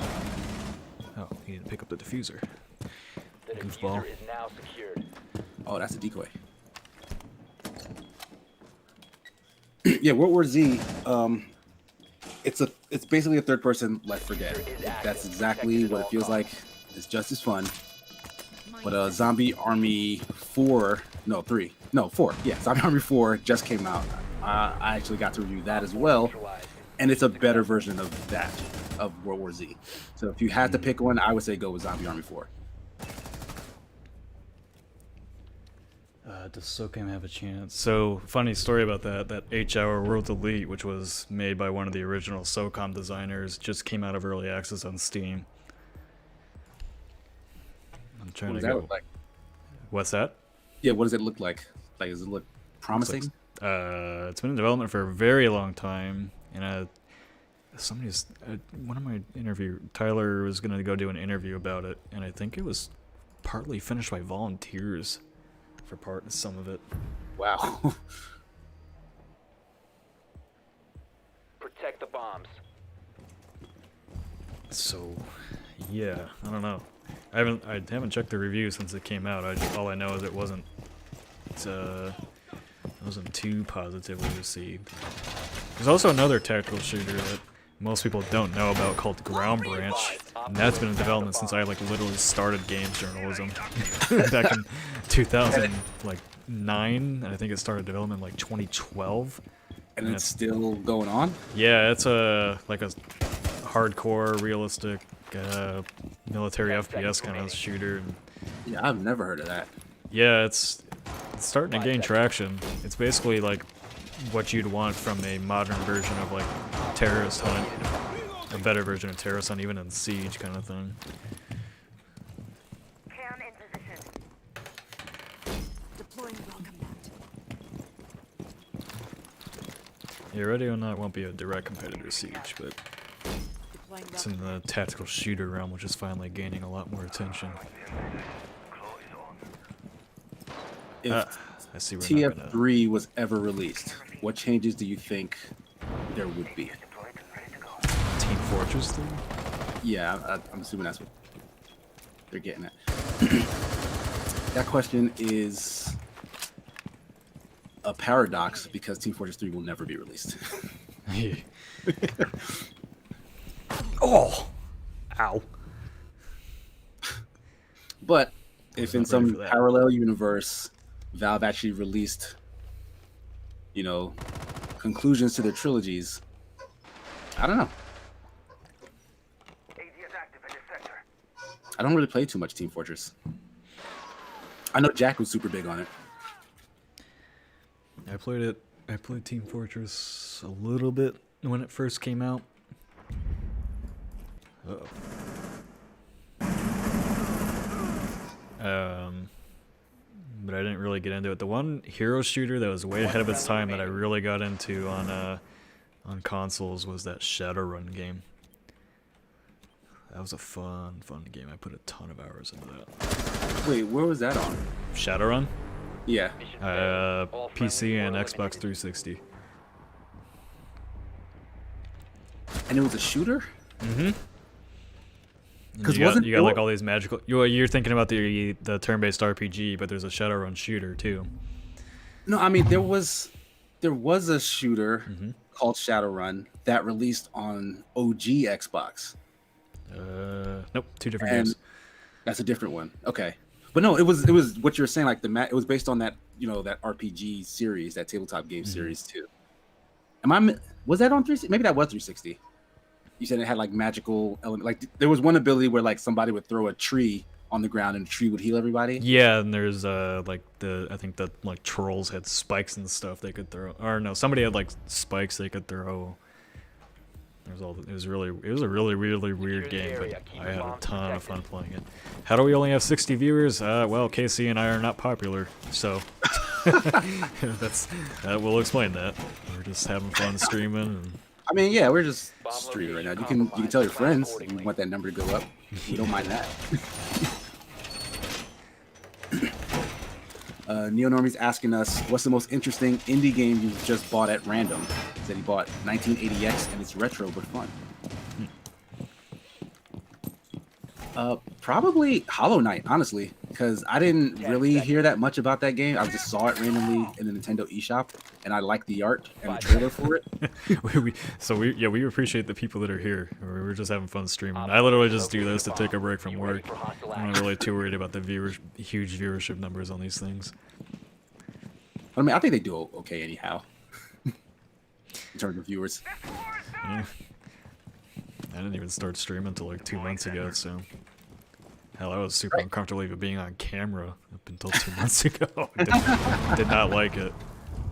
Oh, he didn't pick up the diffuser. The Goofball. diffuser is now secured. Oh, that's a decoy. Yeah, World War Z. It's basically a third person Left 4 Dead. That's exactly what it feels like. It's just as fun. But Zombie Army 4, no 3, no 4. Yeah, Zombie Army 4 just came out. I actually got to review that as well, Neutralized. and it's a better version of that, of World War Z. So if you had to pick one, I would say go with Zombie Army 4. Does SOCAM have a chance? So, funny story about that. That H-Hour World Elite, which was made by one of the original SOCOM designers, just came out of early access on Steam. I'm trying What to does that go. look like? What's that? Yeah, what does it look like? Like, does it look promising? It's been in development for a very long time, and somebody's one of my Tyler was gonna go do an interview about it, and I think it was partly finished by volunteers for some of it. Wow. Protect the bombs. So, yeah, I don't know. I haven't checked the review since it came out. All I know is it wasn't too positively received. There's also another tactical shooter that most people don't know about called Ground Branch, and that's been in development since I like literally started games journalism back in 2009, and I think it started development in like 2012. And it's still going on? Yeah, it's a hardcore, realistic military FPS kind of shooter. And Yeah, I've never heard of that. yeah, it's starting to gain traction. It's basically like what you'd want from a modern version of like Terrorist Hunt, a better version of Terrorist Hunt, even in Siege kind of thing. Cam in position. Deploying welcome mat. Yeah, Ready or Not won't be a direct competitor to Siege, but Deploying It's in the tactical shooter realm, which is finally gaining a lot more attention. If I see we're not gonna... TF3 was ever released, what changes do you think there would be? Team Fortress 3? Yeah, I'm assuming that's what they're getting at. That question is a paradox because Team Fortress 3 will never be released. Oh! Ow. But if in not ready some for that. parallel universe, Valve actually released, conclusions to their trilogies, I don't know. I don't really play too much Team Fortress. I know Jack was super big on it. I played Team Fortress a little bit when it first came out. Uh-oh. But I didn't really get into it. The one hero shooter that was way ahead of its time that I really got into on consoles was that Shadowrun game. That was a fun game. I put a ton of hours into that. Wait, where was that on? Shadowrun? Yeah. PC and Xbox 360. And it was a shooter? Mm-hmm. Because you got like all these magical... You're thinking about the turn-based RPG, but there's a Shadowrun shooter too. No, I mean there was a shooter called Shadowrun that released on OG Xbox. Nope, two different games. That's a different one. Okay, but no, it was what you were saying. Like it was based on that that RPG series, that tabletop game series too. Was that on 360? Maybe that was 360. You said it had like magical element. Like there was one ability where like somebody would throw a tree on the ground and the tree would heal everybody. Yeah, and there's I think that like trolls had spikes and stuff they could throw. Or no, somebody had like spikes they could throw. It was a really weird game, but I had a ton of fun playing it. How do we only have 60 viewers? Well, Casey and I are not popular, so that will explain that. We're just having fun streaming. And... I mean, yeah, we're just streaming right now. You can tell your friends if you want that number to go up. We don't mind that. Neonormie's asking us, what's the most interesting indie game you've just bought at random? He said he bought 1980X and it's retro but fun. Probably Hollow Knight, honestly, because I didn't really hear that much about that game. I just saw it randomly in the Nintendo eShop, and I liked the art and the trailer for it. we appreciate the people that are here. We're just having fun streaming. I literally just do this to take a break from work. I'm not really too worried about the huge viewership numbers on these things. I mean, I think they do okay anyhow, in terms of viewers. Yeah. I didn't even start streaming until like 2 months ago, so... Hell, I was super uncomfortable even being on camera up until 2 months ago. I did not like it.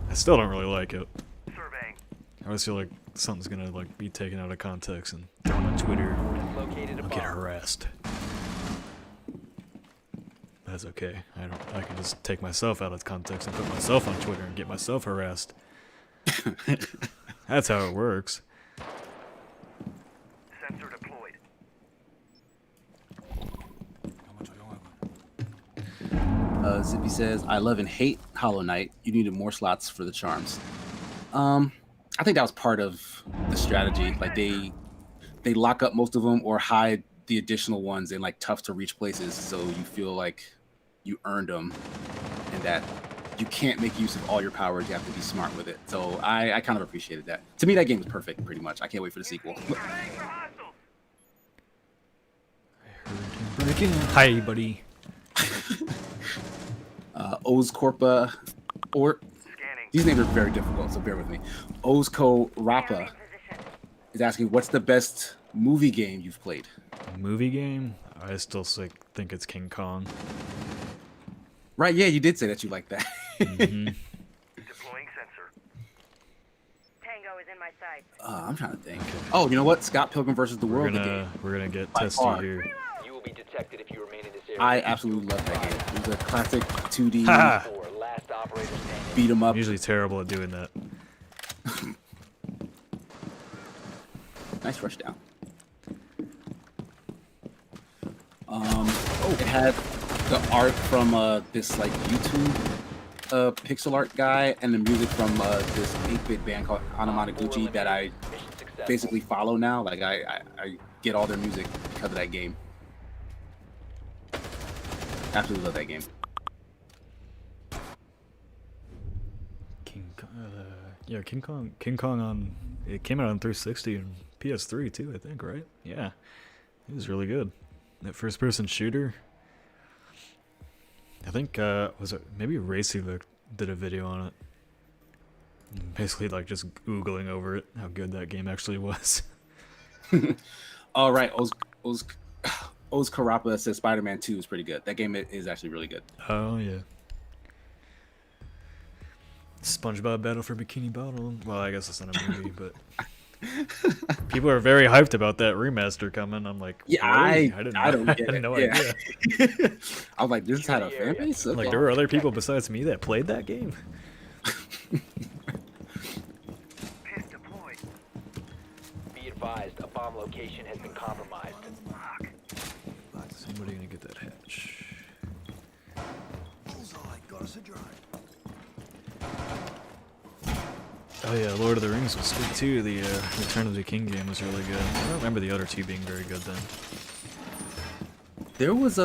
I still don't really like it. I always feel like something's gonna like be taken out of context and thrown on Twitter. I'll get harassed. That's okay. I can just take myself out of context and put myself on Twitter and get myself harassed. That's how it works. Sensor deployed. Zippy says, I love and hate Hollow Knight. You needed more slots for the charms. I think that was part of the strategy. Like they lock up most of them or hide the additional ones in like tough to reach places, so you feel like you earned them and that you can't make use of all your powers. You have to be smart with it. So I kind of appreciated that. To me, that game is perfect, pretty much. I can't wait for the sequel. Hi, buddy. Oz Corpa, or these names are very difficult, so bear with me. Ozco Rapa is asking, what's the best movie game you've played? Movie game? I still think it's King Kong. Right, yeah, you did say that you like that. Deploying sensor. Tango is in my sights. I'm trying to think. Oh, you know what? Scott Pilgrim versus the World. We're gonna get By testy far. here. You will be detected if you remain in this area. I absolutely love that game. It was a classic 2D Last operator standing. beat 'em up. I'm usually terrible at doing that. Nice rush down. It had the art from this like YouTube pixel art guy, and the music from this 8-bit band called Anamanaguchi that I Mission successful. basically follow now. Like I get all their music because of that game. Absolutely love that game. King Kong on it came out on 360 and PS3 too, I think, right? Yeah, it was really good. That first-person shooter. I think was it maybe Racyvic did a video on it. Basically, like just googling over it, how good that game actually was. All right, Oz Karappa says Spider-Man 2 is pretty good. That game is actually really good. Oh yeah. SpongeBob Battle for Bikini Bottom. Well, I guess it's not a movie, but people are very hyped about that remaster coming. I'm like, Yeah, really? I didn't don't know. get I had it. no Yeah. idea. I was like, this had a fan base? Like Okay. there were other people besides me that played that game. Piss deployed. Be advised, a bomb location has been compromised. Somebody gonna get that hatch. Bullseye, got us a drone. Oh yeah, Lord of the Rings was good too. The Return of the King game was really good. I don't remember the other two being very good then. There was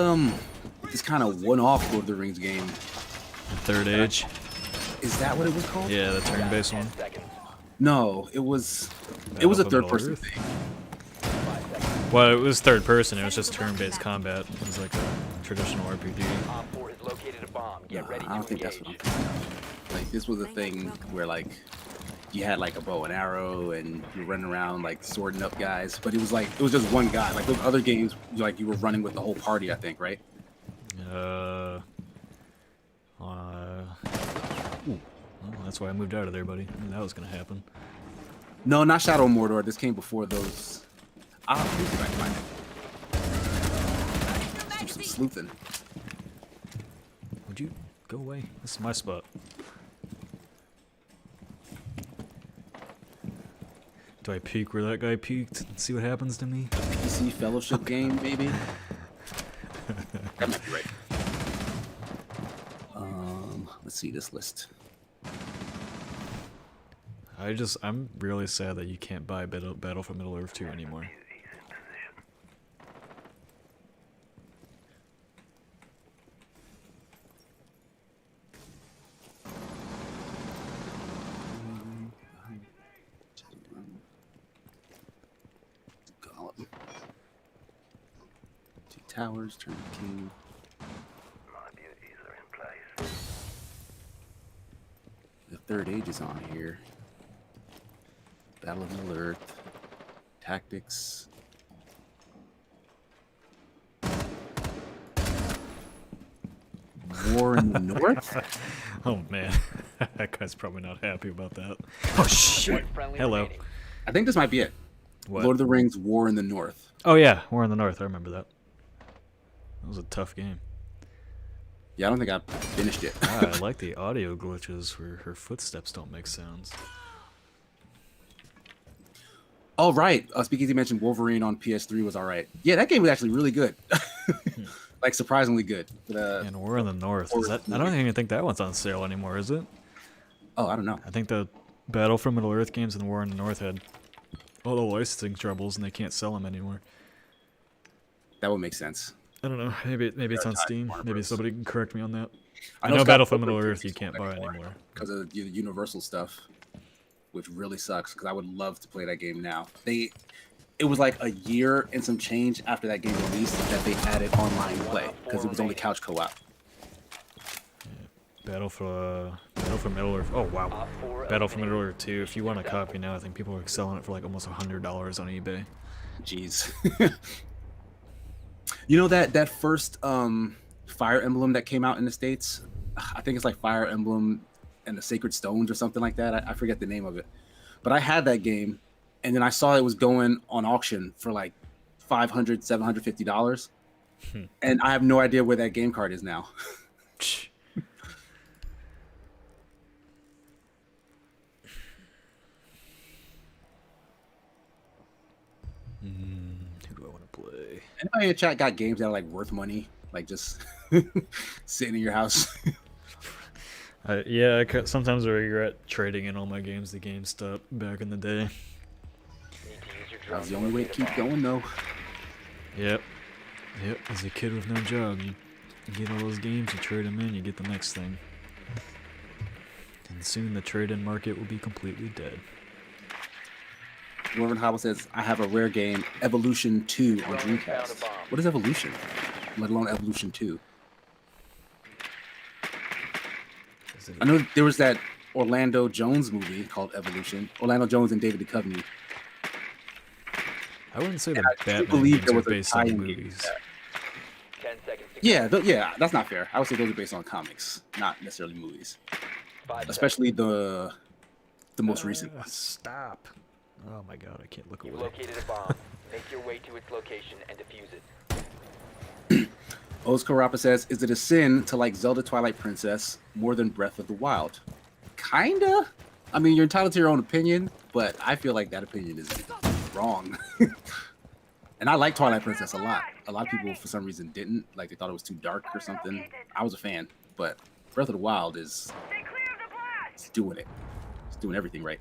this kind of one-off Lord of the Rings game. The Third Age. Is that what it was called? Yeah, the turn-based one. 10 seconds. No, it was a Battlefield third-person Middle-earth? thing. 5 seconds. Well, it was third person. It was just turn-based combat. It was like a traditional RPG. Op 4 has located a bomb. Get ready I don't to think that's what I'm engage. thinking of. Like this was a thing where like you had like a bow and arrow and you're running around like sorting up guys, but it was just one guy. Like those other games, like you were running with the whole party, I think, right? Ooh. Well, that's why I moved out of there, buddy. I knew that was gonna happen. No, not Shadow of Mordor. This came before those. Let me see if I can find it. Do some sleuthing. Would you go away? This is my spot. Do I peek where that guy peeked and see what happens to me? PC Fellowship game, maybe. That might be right. Let's see this list. I'm really sad that you can't buy Battle for Middle-earth 2 anymore. He's in position. Gollum. Two towers, turn king. My beauties are in place. The Third Age is on here. Battle of Middle Earth. Tactics. War in the North? Oh man, that guy's probably not happy about that. Oh shit! One friendly Hello. remaining. I think this might be it. What? Lord of the Rings, War in the North. Oh yeah, War in the North. I remember that. That was a tough game. Yeah, I don't think I finished it. Ah, I like the audio glitches where her footsteps don't make sounds. Oh, right. Speaking, you mentioned Wolverine on PS3 was all right. Yeah, that game was actually really good. Like, surprisingly good. But, And War in the North. Is that, I don't even think that one's on sale anymore, is it? oh, I don't know. I think the Battle for Middle Earth games and War in the North had all the licensing troubles and they can't sell them anymore. That would make sense. I don't know. Maybe it's on Tied to Steam. Warner Maybe Bros. somebody can correct me on that. I know know Scott Battle for Pilgrim Middle can't Earth you sell can't buy anymore. because of the Universal stuff, which really sucks. Because I would love to play that game now. It was like a year and some change after that game released that they added online play because it was only couch co-op. Battle for Middle Earth. Oh wow. Op 4 Battle for eliminated. Middle Earth 2. If you want a copy now, I think people are selling it for like almost $100 on eBay. Jeez. You know that first Fire Emblem that came out in the States? I think it's like Fire Emblem and the Sacred Stones or something like that. I forget the name of it. But I had that game, and then I saw it was going on auction for like $500, $750. And I have no idea where that game card is now. Who do I want to play? day. Anybody in the chat got games that are like worth money, like just sitting in your house? Yeah, sometimes I regret trading in all my games to GameStop back in the day. Need to use your That drone was the to only way to locate a keep bomb. going, though. Yep. Yep, as a kid with no job, you get all those games, you trade them in, you get the next thing. And soon the trade-in market will be completely dead. Norman Hobble says, I have a rare game, Evolution 2 on Drone has found a Dreamcast. bomb. What is Evolution? Let alone Evolution 2. Is it- I know there was that Orlando Jones movie called Evolution. Orlando Jones and David Duchovny. I wouldn't say the I do Batman believe games there are was a based on the tie-in game movies. to that. 10 seconds to Yeah, yeah, that's not fair. I would say those are based on comics, not necessarily movies. go. 5 Especially the most recent ones. Stop. Oh my god, I can't look You've away. located a bomb. Make your way to its location and defuse it. Oz Karapa says, is it a sin to like Zelda Twilight Princess more than Breath of the Wild? Kinda. I mean, you're entitled to your own opinion, but I feel like that opinion is wrong. And I like Twilight Princess a lot. A lot of people, for some reason, didn't. Like, they thought it was too dark or something. I was a fan, but Breath of the Wild is Stay clear of the blast! it's doing it. It's doing everything right.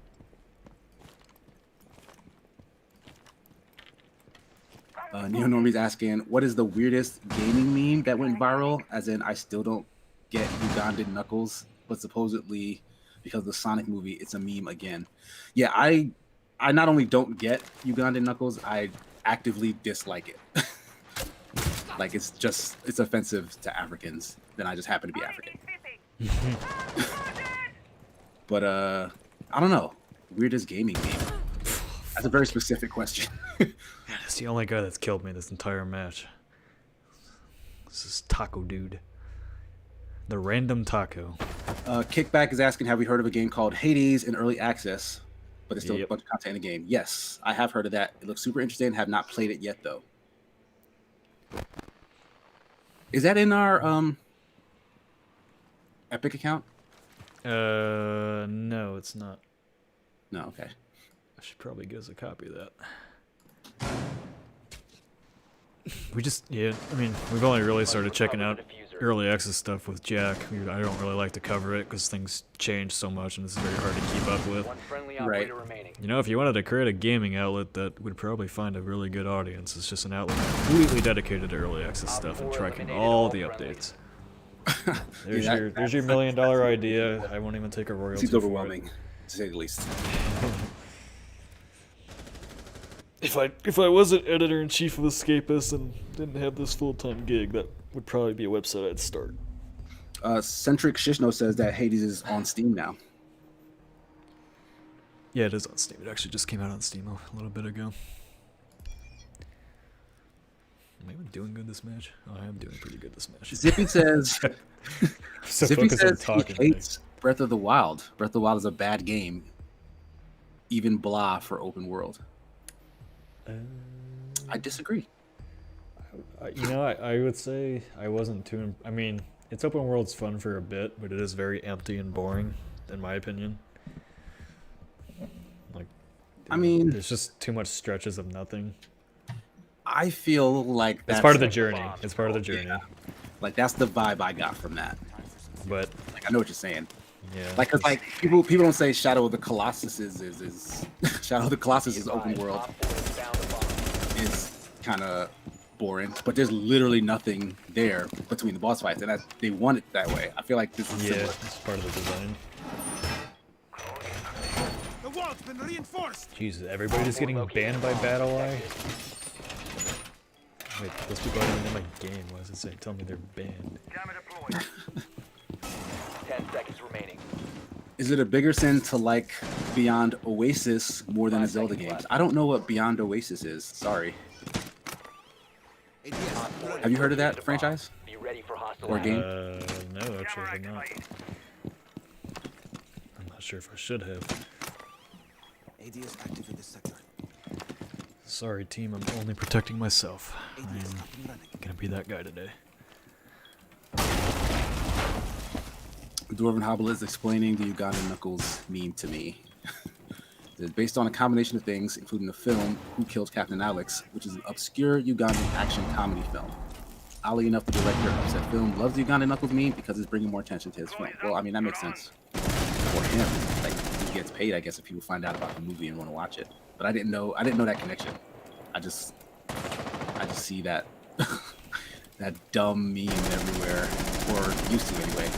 Neo Normie's asking, what is the weirdest gaming meme that went viral? As in, I still don't get Ugandan Knuckles, but supposedly because of the Sonic movie, it's a meme again. Yeah, I not only don't get Ugandan Knuckles, I actively dislike it. Like, it's offensive to Africans. Then I just happen to be African. But I don't know. Weirdest gaming meme. That's a very specific question. That's the only guy that's killed me this entire match. This is Taco Dude. The random taco. Kickback is asking, have we heard of a game called Hades in early access, but it's still Yep. a bunch of content in the game? Yes, I have heard of that. It looks super interesting. Have not played it yet, though. Is that in our Epic account? No, it's not. No, okay. I should probably get us a copy of that. I mean, we've only really started checking out early access stuff with Jack. I don't really like to cover it because things change so much and it's very hard to keep up with. One friendly Right. operator remaining. You know, if you wanted to create a gaming outlet that would probably find a really good audience, it's just an outlet completely dedicated to early access stuff and tracking all the updates. There's Yeah, there's your $1 million idea. I won't even take a royalty. Seems for it. overwhelming, to say the least. If I wasn't editor-in-chief of Escapist and didn't have this full-time gig, that would probably be a website I'd start. Centric Shishno says that Hades is on Steam now. Yeah, it is on Steam. It actually just came out on Steam a little bit ago. Am I even doing good this match? Oh, I am doing pretty good this match. Zippy says, So Zippy focused on says he talking today. hates Breath of the Wild. Breath of the Wild is a bad game. Even blah for open world. I disagree. I would say I wasn't too. I mean, it's open world's fun for a bit, but it is very empty and boring, in my opinion. Like, I mean, there's just too much stretches of nothing. I feel like that's It's part of the journey. It's part of the journey. Like, that's the vibe I got from that. But Like, I know what you're saying. yeah, Like, cause like people don't say Shadow of the Colossus is Shadow of the Colossus is open world Op 4 has found a bomb. is kind of boring, but there's literally nothing there between the boss fights, and they want it that way. I feel like this is yeah, similar. it's part of the design. The wall's been reinforced. Jesus, everybody just getting banned by Battle Eye. Wait, those people aren't even in my game. Why does it say? Tell me they're banned. Jammer deployed. 10 seconds remaining. Is it a bigger sin to like Beyond Oasis more than the 5 Zelda seconds games? left. I don't know what Beyond Oasis is. Sorry. Have you heard of that franchise? Be ready for hostile Or action. game? No, actually, I have not. I'm not sure if I should have. AD is active in this sector. Sorry, team. I'm only protecting myself. AD I'm is up and running. gonna be that guy today. Dwarven Hobble is explaining the Ugandan Knuckles meme to me. It's based on a combination of things, including the film Who Killed Captain Alex, which is an obscure Ugandan action comedy film. Oddly enough, the director of said film loves the Ugandan Knuckles meme because it's bringing more attention to his film. Well, I mean, that makes sense for him. Like, he gets paid, I guess, if people find out about the movie and want to watch it. But I didn't know that connection. I just see that that dumb meme everywhere, or used to anyway.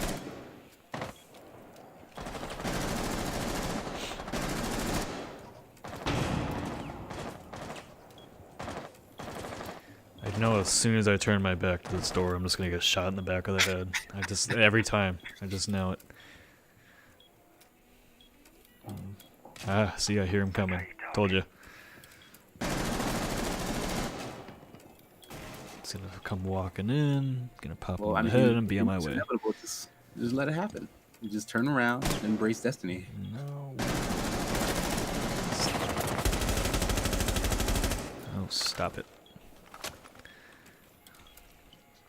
I know as soon as I turn my back to this door, I'm just gonna get shot in the back of the head. Every time. I just know it. See, I hear him coming. Told you. It's gonna come walking in, gonna pop him in the head and be on my way. Just let it happen. You just turn around and embrace destiny. No. Oh, stop it.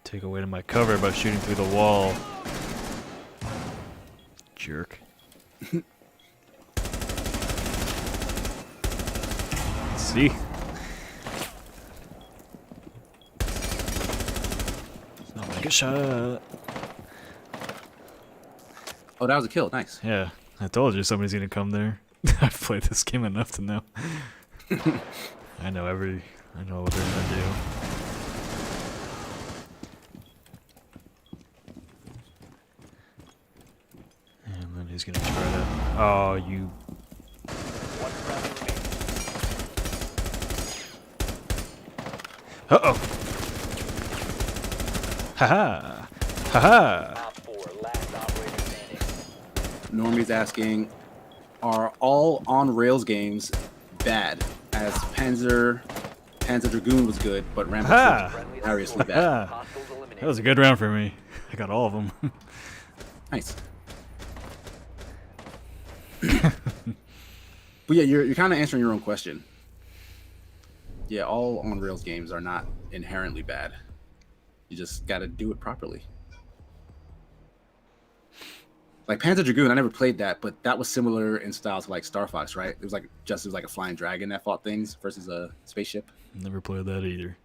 Take away to my cover by shooting through the wall. Jerk. See? Not like a shot. Oh, that was a kill. Nice. Yeah, I told you somebody's gonna come there. I've played this game enough to know. I know what they're gonna do. And then he's gonna try to. Oh, you. Uh oh. Haha. Haha. Normie's asking, are all on rails games bad? As Panzer Dragoon was good, but Rambo was hilariously bad. That was a good round for me. I got all of them. Nice. But yeah, you're kind of answering your own question. Yeah, all on rails games are not inherently bad. You just got to do it properly. Like Panzer Dragoon, I never played that, but that was similar in style to like Star Fox, right? It was like a flying dragon that fought things versus a spaceship. Never played that either.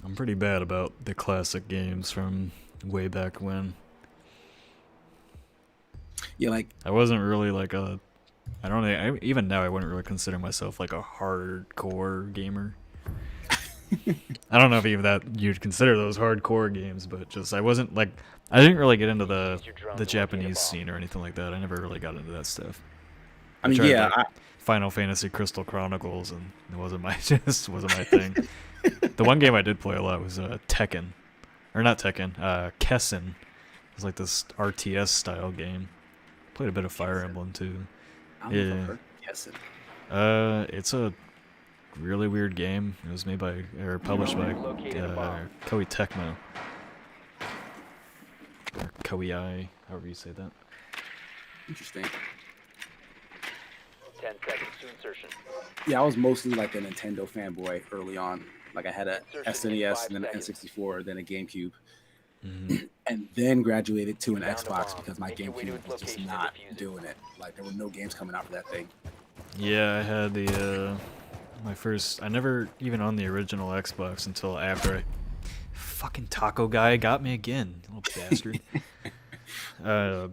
I'm pretty bad about the classic games from way back when. Yeah, like I wasn't really like a. I don't know. Even now, I wouldn't really consider myself like a hardcore gamer. I don't know if even that you'd consider those hardcore games, but just I wasn't like I didn't really get into the Japanese scene or anything like that. I never really got into that stuff. I mean, tried, yeah, like, Final Fantasy Crystal Chronicles, and it wasn't my wasn't my thing. The one game I did play a lot was Tekken, or not Tekken, Kessen. It was like this RTS style game. Played a bit of Fire Emblem too. Yeah. It's a really weird game. It was made by or published by Koei Tecmo. Or Koei, however you say that. Interesting. 10 seconds to insertion. Yeah, I was mostly like a Nintendo fanboy early on. Like I had a SNES and then an N64, then a GameCube. Mm-hmm. And then graduated to an Xbox because my GameCube was just not doing it. Like there were no games coming out for that thing. Yeah, I had the my first. I never even on the original Xbox until after I fucking taco guy got me again, little bastard. I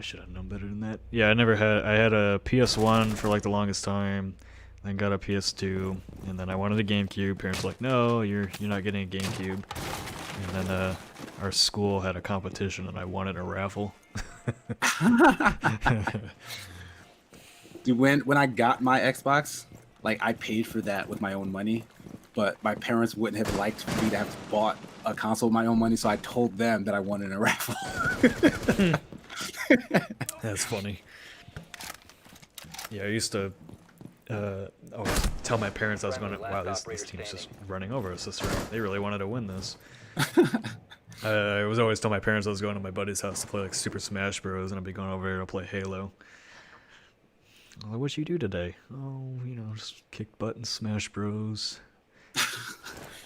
should have known better than that. Yeah, I had a PS1 for like the longest time, then got a PS2, and then I wanted a GameCube. Parents were like, no, you're not getting a GameCube. And then our school had a competition, and I won at a raffle. Dude, when I got my Xbox, like I paid for that with my own money, but my parents wouldn't have liked for me to have bought a console with my own money, so I told them that I won in a raffle. That's funny. Yeah, I used to always tell my parents I was going to, wow, this team's just running over us this round. They really wanted to win this. I was always tell my parents I was going to my buddy's house to play like Super Smash Bros. And I'd be going over there to play Halo. Like, what'd you do today? Oh, just kick butt and Smash Bros.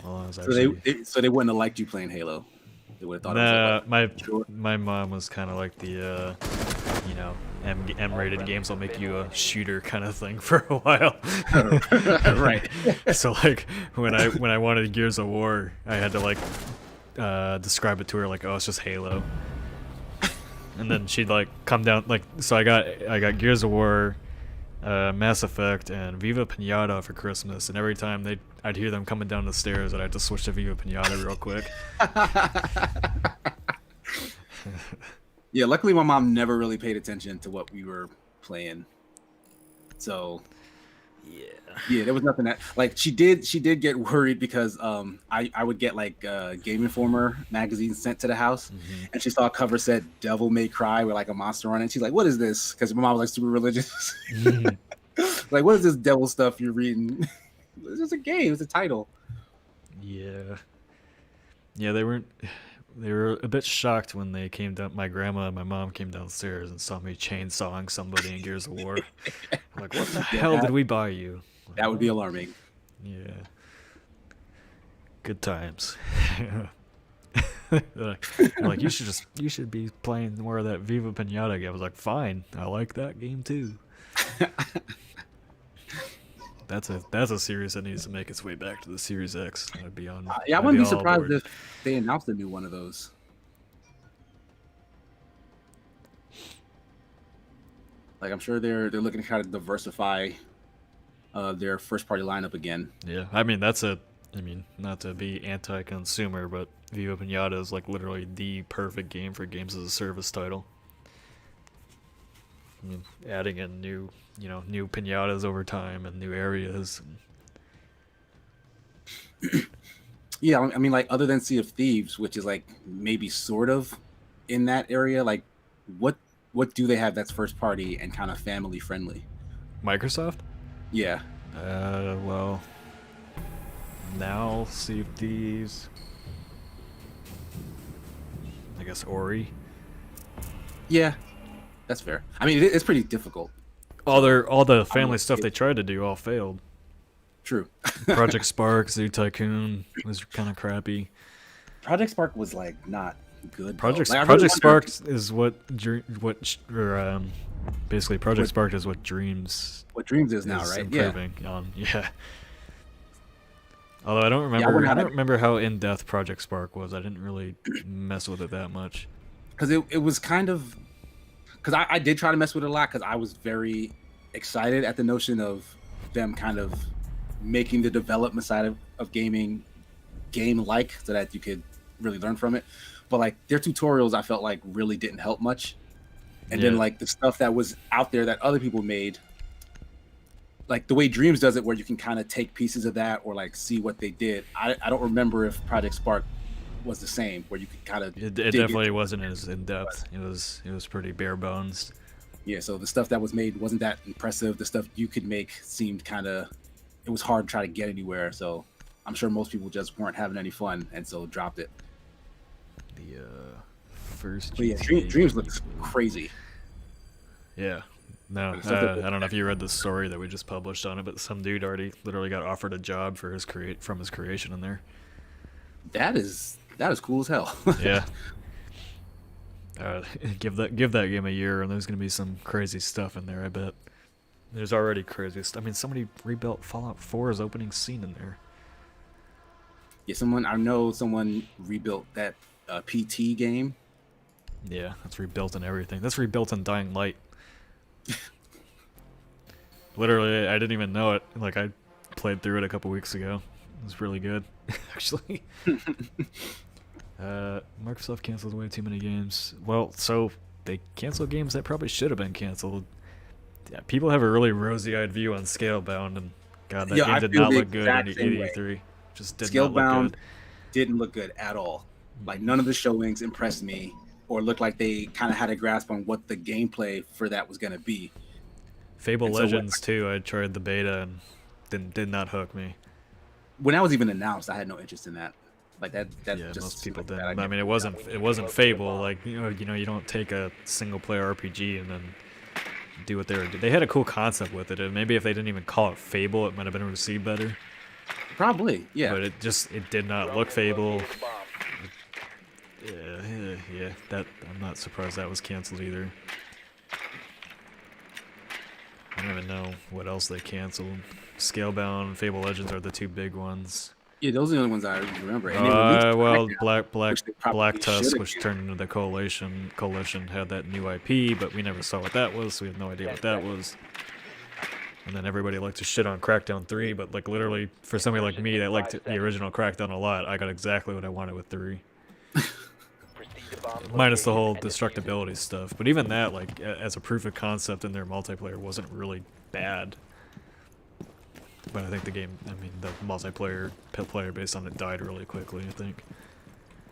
Well, I was actually... so they wouldn't have liked you playing Halo. They would have thought it was my mom was kind of like the you know, M-rated games will make you a shooter kind of thing for a while. Right. So like when I wanted Gears of War, I had to like describe it to her like, oh, it's just Halo. And then she'd like come down like, so I got Gears of War, Mass Effect, and Viva Pinata for Christmas, and every time I'd hear them coming down the stairs, and I'd have to switch to Viva Pinata real quick. Yeah, luckily my mom never really paid attention to what we were playing, so yeah, there was nothing that like she did get worried because I would get like Game Informer magazines sent to the house, and she saw a cover said Devil May Cry with like a monster on it. She's like, what is this? Because my mom was like super religious. Like, what is this devil stuff you're reading? It's just a game, it's a title. Yeah, they were a bit shocked when they came down. My grandma and my mom came downstairs and saw me chainsawing somebody in Gears of War. I'm like, what the hell did we buy you? That would be alarming. Yeah. Good times. They're like, you should be playing more of that Viva Pinata game. I was like, fine, I like that game too. That's a series that needs to make its way back to the Series X. I'd be on. Yeah, I wouldn't be surprised if they announced a new one of those. Like, I'm sure they're looking to kind of diversify their first party lineup again. Yeah, I mean not to be anti-consumer, but Viva Pinata is like literally the perfect game for games as a service title. I mean, adding in new pinatas over time and new areas. Yeah, I mean, like, other than Sea of Thieves, which is like maybe sort of in that area, like what do they have that's first party and kind of family friendly? Microsoft? Yeah. Well, now Sea of Thieves. I guess Ori. Yeah, that's fair. I mean, it's pretty difficult. All the family stuff they tried to do all failed. True. Project Spark, Zoo Tycoon was kind of crappy. Project Spark was like not good. Project really Spark is basically Project Spark is what Dreams. What Dreams is now, right? Improving on, yeah. Although I don't remember how in depth Project Spark was. I didn't really mess with it that much. Because it was kind of, because I did try to mess with it a lot because I was very excited at the notion of them kind of making the development side of gaming game-like so that you could really learn from it. But like their tutorials, I felt like really didn't help much. And then like the stuff that was out there that other people made, like the way Dreams does it, where you can kind of take pieces of that or like see what they did. I don't remember if Project Spark was the same, where you could kind of. It definitely wasn't as in depth. It was pretty bare bones. Yeah, so the stuff that was made wasn't that impressive. The stuff you could make seemed kind of, it was hard to try to get anywhere. So I'm sure most people just weren't having any fun, and so dropped it. The first. But yeah, Dreams looks crazy. Yeah. No, I don't know if you read the story that we just published on it, but some dude already literally got offered a job for his creation in there. That is cool as hell. Yeah. Give that game a year, and there's gonna be some crazy stuff in there. I bet. There's already crazy stuff. I mean, somebody rebuilt Fallout 4's opening scene in there. Yeah, I know someone rebuilt that PT game. Yeah, that's rebuilt and everything. That's rebuilt in Dying Light. Literally, I didn't even know it. Like, I played through it a couple weeks ago. It was really good, actually. Microsoft canceled way too many games. Well, so they canceled games that probably should have been canceled. Yeah, people have a really rosy-eyed view on Scalebound, and God, that game did not look good in E3. Just did not look good. Didn't look good at all. Like, none of the showings impressed me or looked like they kind of had a grasp on what the gameplay for that was going to be. Fable Legends too. I tried the beta and did not hook me. When that was even announced, I had no interest in that. Like that yeah, just most people like didn't. I mean, it wasn't Fable. Like you know, you don't take a single player RPG and then do what they were. They had a cool concept with it, and maybe if they didn't even call it Fable, it might have been received better. Probably, yeah. But it did not look Fable. Yeah. That I'm not surprised that was canceled either. I don't even know what else they canceled. Scalebound, Fable Legends are the two big ones. Yeah, those are the only ones I remember. And they released Well, Crackdown, which they probably Black Tusk, should which have turned into the Coalition. Coalition had that new IP, but we never saw what that was, so we have no idea what that was. And then everybody liked to shit on Crackdown 3, but like literally, for somebody like me that liked the original Crackdown a lot, I got exactly what I wanted with 3. Proceed to bomb Minus the whole location and defuse it. destructibility stuff. But even that, like, as a proof of concept in their multiplayer, wasn't really bad. But I think the game, I mean, the multiplayer player based on it died really quickly, I think.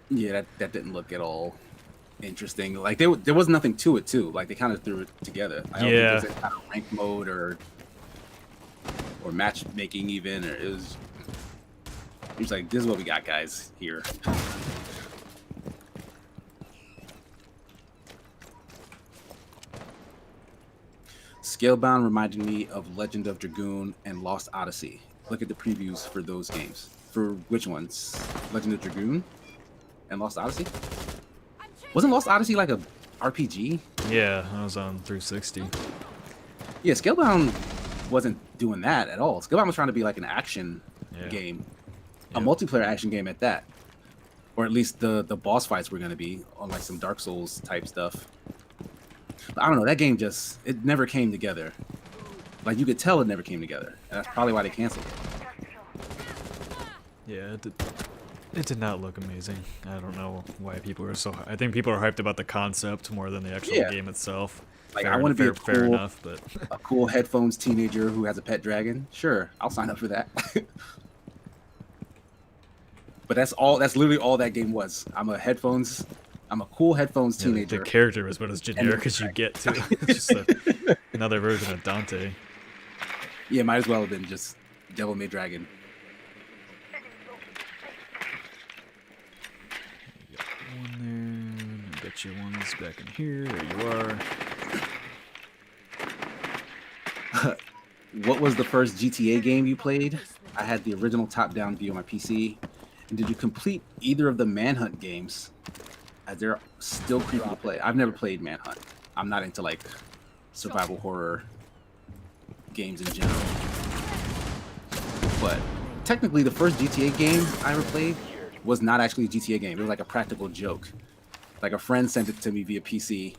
Yeah, that didn't look at all interesting. Like there was nothing to it too. Like they kind of threw it together. I don't think Yeah. there's any kind of rank mode or matchmaking even. Or it was like, this is what we got, guys. Here. Scalebound reminded me of Legend of Dragoon and Lost Odyssey. Look at the previews for those games. For which ones? Legend of Dragoon and Lost Odyssey? Wasn't Lost Odyssey like a RPG? Yeah, I was on 360. Yeah, Scalebound wasn't doing that at all. Scalebound was trying to be like an action Yeah. game, a Yep. multiplayer action game at that. Or at least the boss fights were going to be on like some Dark Souls type stuff. But I don't know, that game just, it never came together. Like you could tell it never came together. And that's probably why they canceled it. Yeah, it did not look amazing. I don't know why people are so. I think people are hyped about the concept more than the actual Yeah. game itself. Like, Fair- I want to be a fair cool, enough, but a cool headphones teenager who has a pet dragon. Sure, I'll sign up for that. But that's literally all that game was. I'm a cool headphones yeah, the teenager. character was about as generic as you get too. It's just another version of Dante. Yeah, might as well have been just Devil May Dragon. One there. I bet you one's back in here. There you are. What was the first GTA game you played? I had the original top-down view on my PC. And did you complete either of the Manhunt games? As they're still creepy to play. I've never played Manhunt. I'm not into like survival horror games in general. But technically, the first GTA game I ever played was not actually a GTA game. It was like a practical joke. Like a friend sent it to me via PC,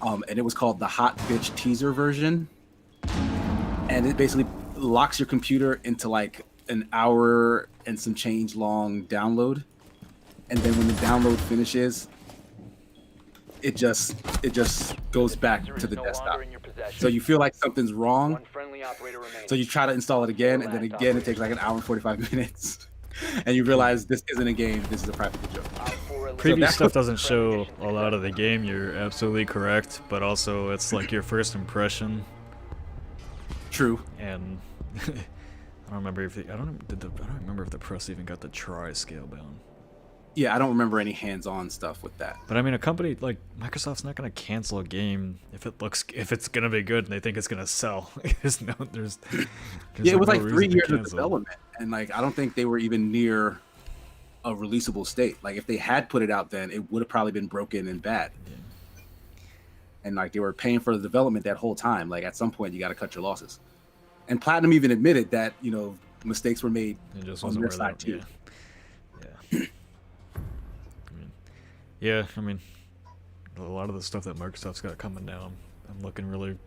and it was called the Hot Bitch Teaser version. And it basically locks your computer into like an hour and some change long download. And then when the download finishes, it just goes back User to is the no desktop. longer in your possession. So you feel like something's wrong. One friendly operator remaining. So you try to install it again, and then again it takes like an hour and 45 minutes. And you realize this isn't a game, this is a practical joke. Op 4 Preview that's stuff what- doesn't show a lot of the game. You're absolutely correct, but also it's like your first impression. True. And I don't remember if I don't remember if the press even got to try Scalebound. Yeah, I don't remember any hands-on stuff with that. But I mean, a company like Microsoft's not gonna cancel a game if it's gonna be good and they think it's gonna sell. there's Yeah, it was like no 3 reason to years of cancel. development, and like I don't think they were even near a releasable state. Like if they had put it out then, it would have probably been broken and bad. Yeah. And like they were paying for the development that whole time. Like at some point you got to cut your losses. And Platinum even admitted that, you know, mistakes were made It just on wasn't their where side that, too. yeah. Yeah, I mean, a lot of the stuff that Microsoft's got coming down, I'm looking really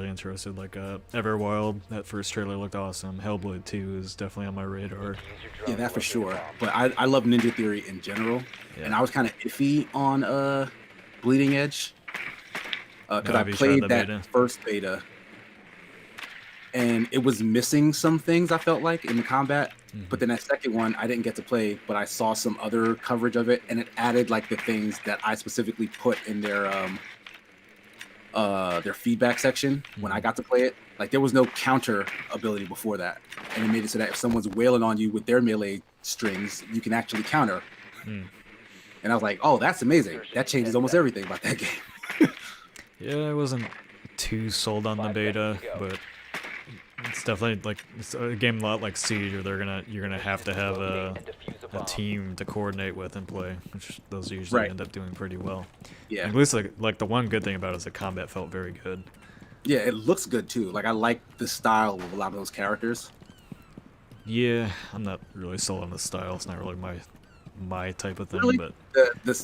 interested. Like Everwild, that first trailer looked awesome. Hellblade 2 is definitely on my radar. Use your drone Yeah, to that for locate a sure. bomb. But I love Ninja Theory in general, and Yeah. I was kind of iffy on Bleeding Edge because Oh, I have you tried played the that beta? first beta, and it was missing some things I felt like in the combat. But then that second one I didn't get to play, but I saw some other coverage of it, and it added like the things that I specifically put in their feedback section when I got to play it. Like there was no counter ability before that, and it made it so that if someone's wailing on you with their melee strings, you can actually counter. Hmm. And I was like, oh, that's amazing. That changes almost everything about that game. Yeah, I wasn't too sold on the 5 beta, seconds to go. but it's definitely like it's a game a lot like Siege, where you're gonna have to have Locate and defuse a a bomb. team to coordinate with and play, which those usually Right. end up doing pretty well. Yeah. At least like the one good thing about it is the combat felt very good. Yeah, it looks good too. Like I like the style of a lot of those characters. Yeah, I'm not really sold on the style. It's not really my type of thing, Really, but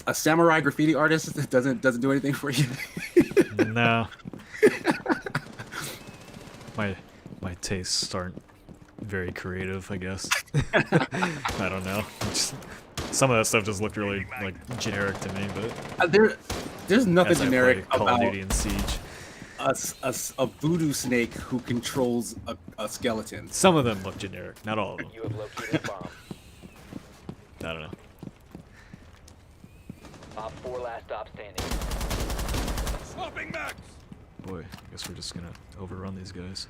a samurai graffiti artist that doesn't do anything for you. no. My tastes aren't very creative, I guess. I don't know. Some of that stuff just looked really like generic to me, but There's nothing as I generic play Call of about Duty and Siege. a voodoo snake who controls a skeleton. Some of them look generic, not all of them. You have located a bomb. I don't know. Op 4 last stop standing. Swapping max. Boy, I guess we're just gonna overrun these guys.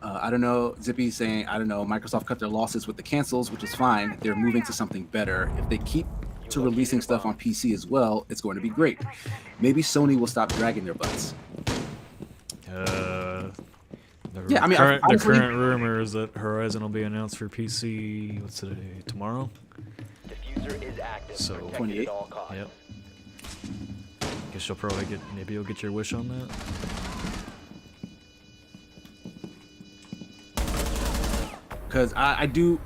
I don't know. Zippy's saying, I don't know. Microsoft cut their losses with the cancels, which is fine. They're moving to something better. If they keep to releasing stuff on PC as well, it's going to be great. Maybe Sony will stop dragging their butts. Yeah, I mean, the honestly- current rumor is that Horizon will be announced for PC. What's today? Tomorrow. Diffuser is active. So, Protected 28? at all costs. Yep. Guess you'll probably maybe you'll get your wish on that. Because I do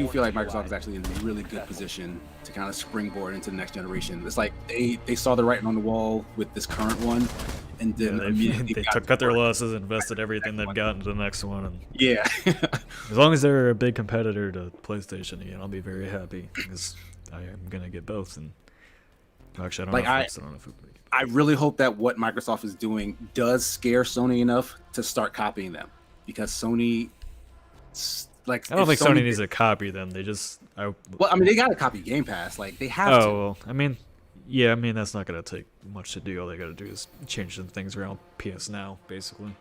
feel like Microsoft is actually in a really good position to kind of springboard into the next generation. It's like they saw the writing on the wall with this current one, and then Yeah, immediately they got cut their losses, invested everything they've got into the next one, and yeah. as long as they're a big competitor to PlayStation again, I'll be very happy because I am gonna get both. And actually, I don't Like, know. I don't know if it, I really hope that what Microsoft is doing does scare Sony enough to start copying them, because Sony, like, I don't if think Sony did- needs to copy them. They just Well, I mean, they got to copy Game Pass. Like, they have to. Oh, well, I mean, yeah, I mean, that's not going to take much to do. All they got to do is change some things around PS Now, basically.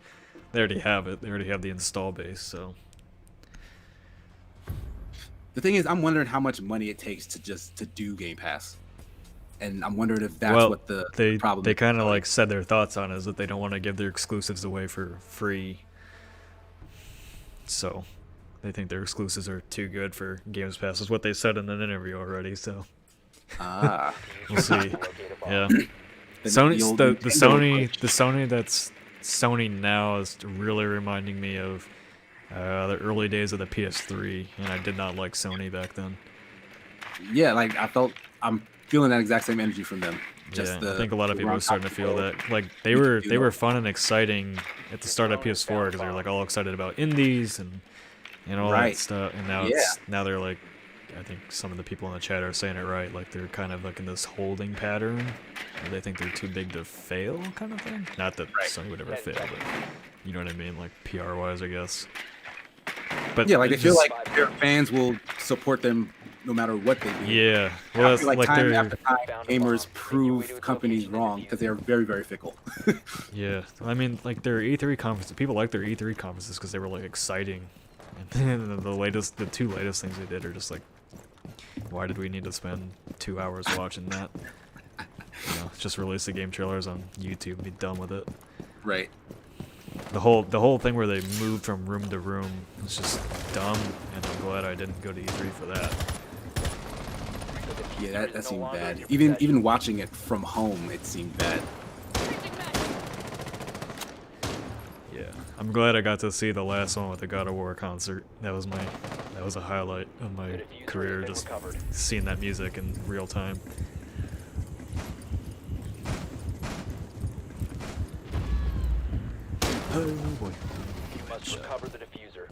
They already have it. They already have the install base, so. The thing is, I'm wondering how much money it takes to do Game Pass, and I'm wondering if that's well, what the they problem. they is. kind of like said their thoughts on it is that they don't want to give their exclusives away for free. So, they think their exclusives are too good for Games Pass, is what they said in an interview already. So, Ah, we'll see. Locate a bomb. Yeah. the Sony, old the Nintendo Sony, approach. the Sony that's Sony now is really reminding me of the early days of the PS3, and I did not like Sony back then. Yeah, like I'm feeling that exact same energy from them. Yeah, the, I think a lot of the people wrong are starting to copy feel world. that. Like they We were do they were that. fun and exciting at the start of PS4 because they were like all excited about indies and all that Right. stuff. And now Yeah. now they're like, I think some of the people in the chat are saying it right. Like they're kind of like in this holding pattern where they think they're too big to fail, kind of thing. Not that Right. Sony would ever fail, but you know what I mean, like PR wise, I guess. But Yeah, like they it's feel just- like their fans will support them no matter what they do. yeah. I Well, that's feel like like time they're after time, gamers prove companies wrong because they are very, very fickle. yeah. I mean, like their E3 conferences. People like their E3 conferences because they were like exciting. And then the two latest things they did are just like, why did we need to spend 2 hours watching that? You know, just release the game trailers on YouTube and be done with it. Right. The whole thing where they moved from room to room was just dumb, and I'm glad I didn't go to E3 for that. Yeah, that seemed bad. Even watching it from home, it seemed bad. Yeah, I'm glad I got to see the last one with the God of War concert. That was a highlight of my career, just seeing that music in real time. Oh boy. You must recover the diffuser.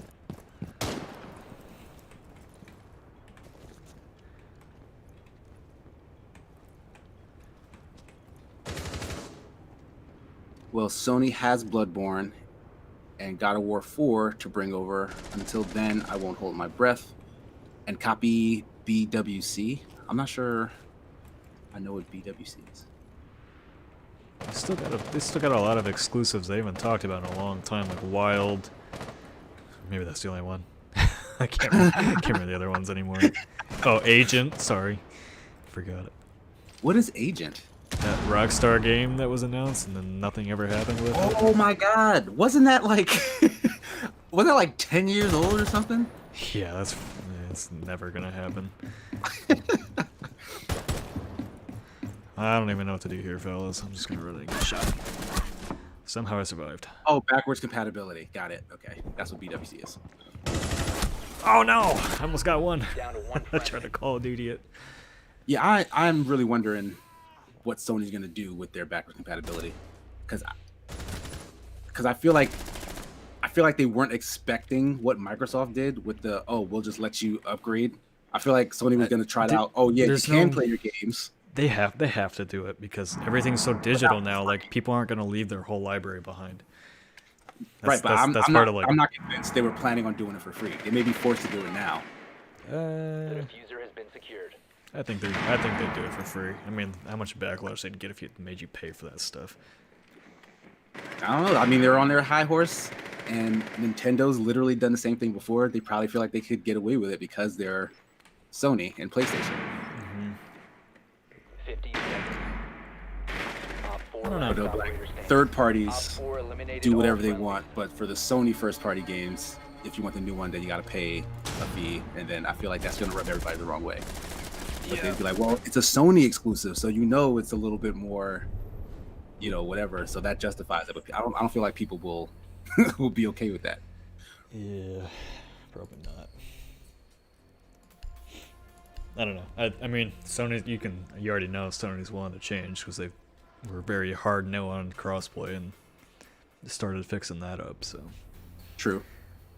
Well, Sony has Bloodborne and God of War 4 to bring over. Until then, I won't hold my breath. And copy BWC. I'm not sure I know what BWC is. They still got a lot of exclusives they haven't talked about in a long time, like Wild. Maybe that's the only one. I can't remember the other ones anymore. Oh, Agent. Sorry, forgot it. What is Agent? That Rockstar game that was announced and then nothing ever happened with it. Oh my god. Wasn't that like 10 years old or something? Yeah, it's never gonna happen. I don't even know what to do here, fellas. I'm just gonna run and get shot. Somehow I survived. Oh, backwards compatibility. Got it. Okay, that's what BWC is. Oh no! I almost got one. Down to one I tried to Call of Duty it. Yeah, I'm really wondering what Sony's gonna do with their backwards compatibility, because I feel like they weren't expecting what Microsoft did with the we'll just let you upgrade. I feel like Sony was gonna try it out. Oh yeah, you can play your games. They have to do it because everything's so digital now. Like people aren't gonna leave their whole library behind. Right, but I'm part not, of like. I'm not convinced they were planning on doing it for free. They may be forced to do it now. The diffuser has been secured. I think they'd do it for free. I mean, how much backlash they'd get if it made you pay for that stuff. I don't know. I mean, they're on their high horse, and Nintendo's literally done the same thing before. They probably feel like they could get away with it because they're Sony and PlayStation. 50 seconds. Op 4 I don't know. last But operator like, standing. third Op parties 4 eliminated do all whatever they friendlies. want, but for the Sony first-party games, if you want the new one, then you got to pay a fee, and then I feel like that's going to rub everybody the wrong way. But they'd be like, well, it's a Sony exclusive, so it's a little bit more, whatever. So that justifies it. But I don't feel like people will will be okay with that. Yeah, probably not. I don't know. I mean, Sony. You already know Sony's willing to change because they were very hard no on crossplay and started fixing that up. So True.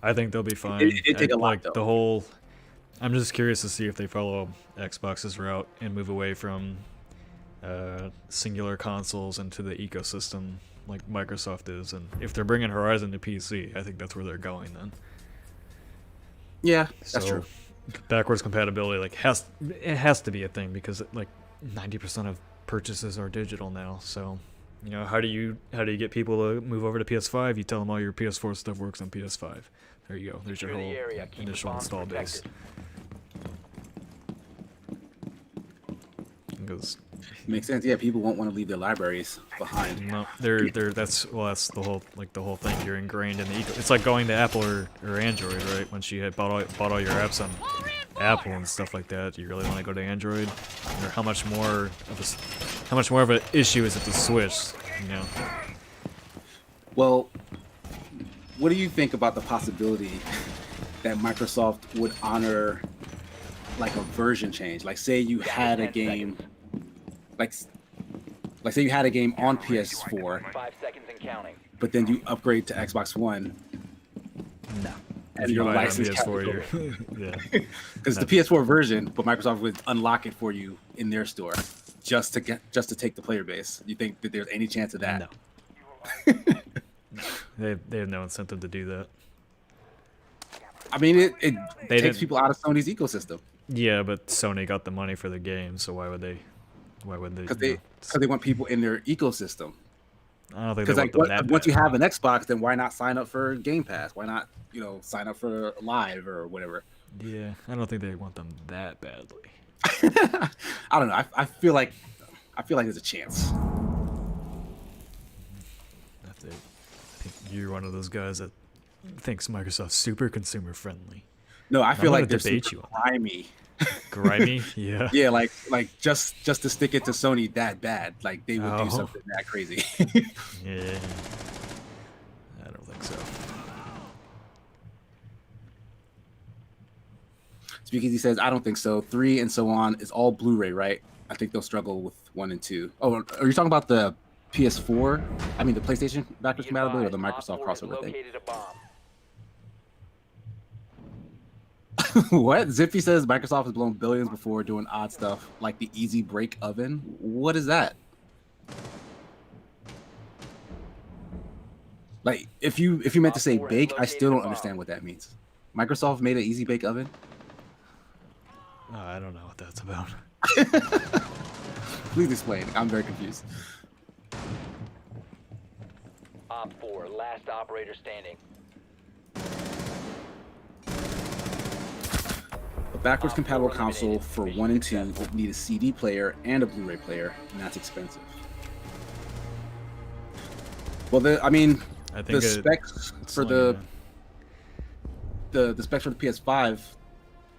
I think they'll be fine. It take a lot, like though. the whole. I'm just curious to see if they follow Xbox's route and move away from singular consoles into the ecosystem like Microsoft is, and if they're bringing Horizon to PC, I think that's where they're going then. Yeah, that's So, true. Backwards compatibility it has to be a thing because like 90% of purchases are digital now. So, how do you get people to move over to PS5? You tell them all your PS4 stuff works on PS5. There you go. There's your Secure the whole area. Keep the initial bombs install base. protected. Because Makes sense. Yeah, people won't want to leave their libraries behind. no, that's the whole thing. You're ingrained in the it's like going to Apple or Android, right? Once you had bought all your apps on Apple and stuff like that, you really want to go to Android? Or how much more of an issue is it to switch? Well, what do you think about the possibility that Microsoft would honor like a version change? Like, say you had a game, like say you had a game on PS4, 5 seconds and counting. but then you upgrade to Xbox One. No. And If you your buy it on license PS4, yeah. Because the PS4 version, but Microsoft would unlock it for you in their store, just to take the player base. You think that there's any chance of that? No. They have no incentive to do that. I mean, it They takes didn't- people out of Sony's ecosystem Yeah, but Sony got the money for the game, so why would they? because they want people in their ecosystem. I don't think they Because want like them that once you bad. have an Xbox, then why not sign up for Game Pass? Why not sign up for Live or whatever? Yeah, I don't think they want them that badly. I don't know. I feel like there's a chance. I think you're one of those guys that thinks Microsoft's super consumer friendly. No, I feel gonna like they're debate super you on grimy. Grimy, yeah. Yeah, like just to stick it to Sony that bad, like they would Oh. do something that crazy. Yeah. I don't think so. Speakeasy says, I don't think so. 3 and so on is all Blu-ray, right? I think they'll struggle with 1 and 2. Oh, are you talking about the PS4? I mean, the PlayStation backwards Be compatibility or advised, the Op Microsoft 4 has crossover thing? located a bomb. What? Zippy says Microsoft has blown billions before doing odd stuff like the Easy Break oven. What is that? Like, if you meant to say Op 4 has bake, I still don't located a understand bomb. what that means. Microsoft made an Easy Bake oven? Oh, I don't know what that's about. Please explain. I'm very confused. Op 4, last operator standing. A backwards Op 4 compatible console eliminated. for Mission 1 and 2 successful. would need a CD player and a Blu-ray player, and that's expensive. Well, I mean, I the think specs for the specs for the PS5,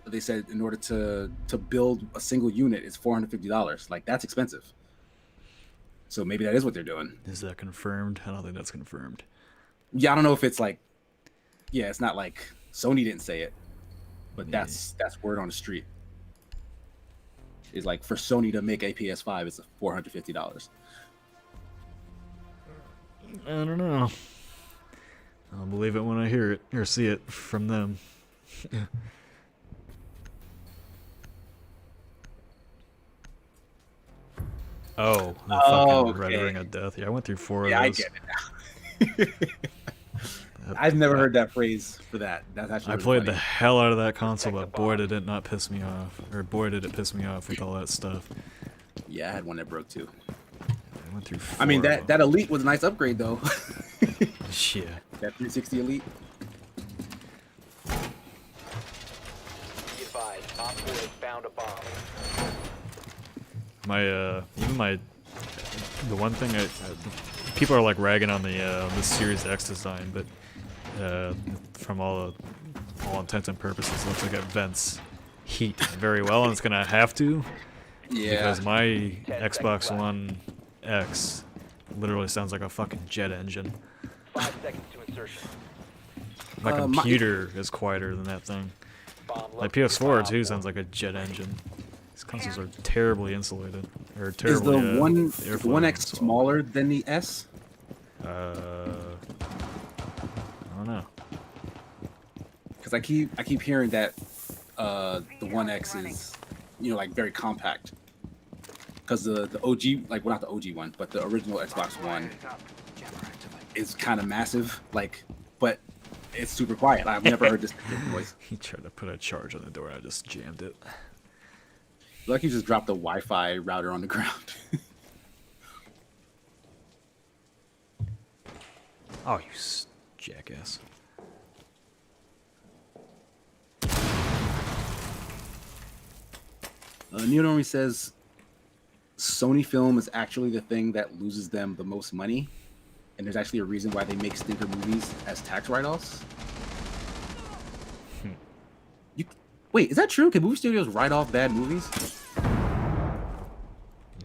they said in order to build a single unit is $450. Like, that's expensive. So maybe that is what they're doing. Is that confirmed? I don't think that's confirmed. Yeah, I don't know if it's like, yeah, it's not like Sony didn't say it, but that's word on the street. It's like for Sony to make a PS5, it's $450. I don't know. I'll believe it when I hear it or see it from them. Oh, the fucking Red okay. Ring of Death. Yeah, I went through 4 Yeah, of I those. get it now. I've never heard that phrase for that. That's actually I really played the funny. hell out of that console, but boy did it not piss me off. Or boy did it piss me off with all that stuff. Yeah, I had one that broke too. I went through 4 I mean, of that Elite was a nice upgrade though. them. Yeah. That 360 Elite. Be advised, Op 4 has found a bomb. The one thing people are like ragging on the Series X design, but from all intents and purposes, it looks like it vents heat very well, and it's gonna have to Yeah. because my 10 Xbox seconds One X literally sounds like a fucking jet engine. 5 seconds to insertion. My My- computer is quieter than that thing. Bomb My located PS4 by too Op 4. sounds like a jet engine. These consoles are terribly insulated. Or Is terribly, the one airflow the One X as well. smaller than the S? I don't know. Because I keep hearing that the One X is, like very compact. Because the OG, like, well, not the OG one, but the original Xbox One is kind of massive, like, but it's super quiet. I've never heard this voice. He tried to put a charge on the door and I just jammed it. Like you just dropped the Wi-Fi router on the ground. Oh, you jackass. Neonormy says Sony Film is actually the thing that loses them the most money, and there's actually a reason why they make stinker movies as tax write-offs. Wait, is that true? Can movie studios write off bad movies?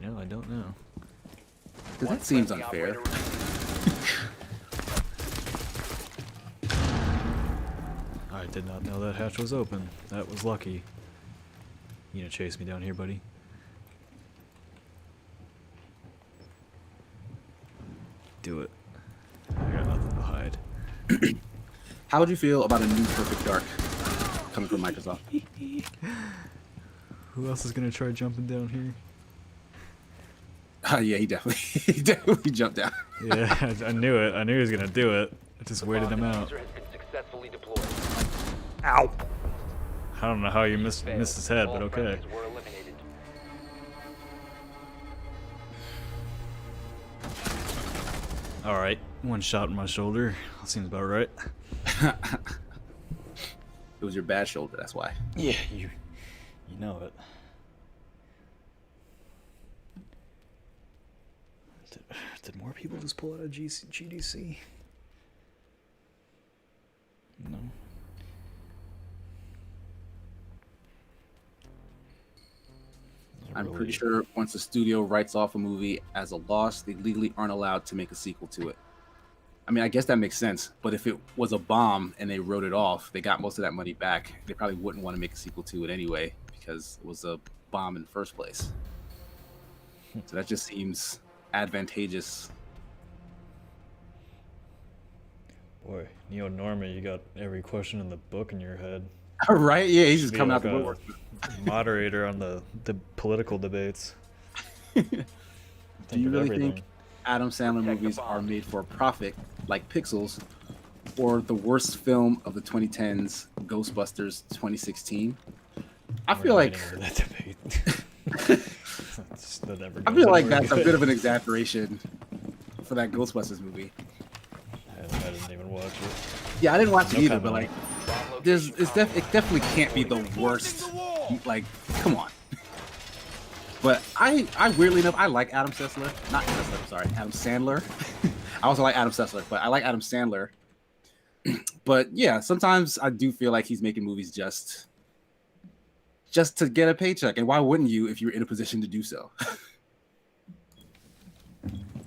No, I don't know. Because One that seems friendly unfair. operator I did not know that hatch was open. That was lucky. You gonna chase me down here, buddy? Do it. I got nothing to hide. How would you feel about a new Perfect Dark coming from Microsoft? Who else is gonna try jumping down here? Yeah, he definitely jumped down. Yeah, I knew it. I knew he was gonna do it. I just waited him out. diffuser has been successfully deployed. Ow! I don't know how you missed Failed. his head, All but okay. friendlies were eliminated. Alright, one shot in my shoulder. Seems about right. It was your bad shoulder, that's why. Yeah, you know it. Did more people just pull out of GDC? No. I'm pretty sure once a studio writes off a movie as a loss, they legally aren't allowed to make a sequel to it. I mean, I guess that makes sense, but if it was a bomb and they wrote it off, they got most of that money back. They probably wouldn't want to make a sequel to it anyway because it was a bomb in the first place. So that just seems advantageous. Boy, Neo Norman, you got every question in the book in your head. Right? Yeah, he's just Be coming like out the a woodwork. moderator on the political debates. Do Think you of really everything. think Adam Sandler Protect the movies are bomb. made for profit, like Pixels, or the worst film of the 2010s, Ghostbusters 2016? I We're feel not like getting into that debate. That never I goes feel like anywhere that's a good. bit of an exaggeration for that Ghostbusters movie. I didn't even watch it. Yeah, I didn't watch it No either, comment but on like, Bomb it definitely can't be the worst. Like, come on. But I weirdly enough, I like Adam Sessler. Not Sessler, sorry, Adam Sandler. I also like Adam Sessler, but I like Adam Sandler. But yeah, sometimes I do feel like he's making movies just to get a paycheck. And why wouldn't you if you're in a position to do so?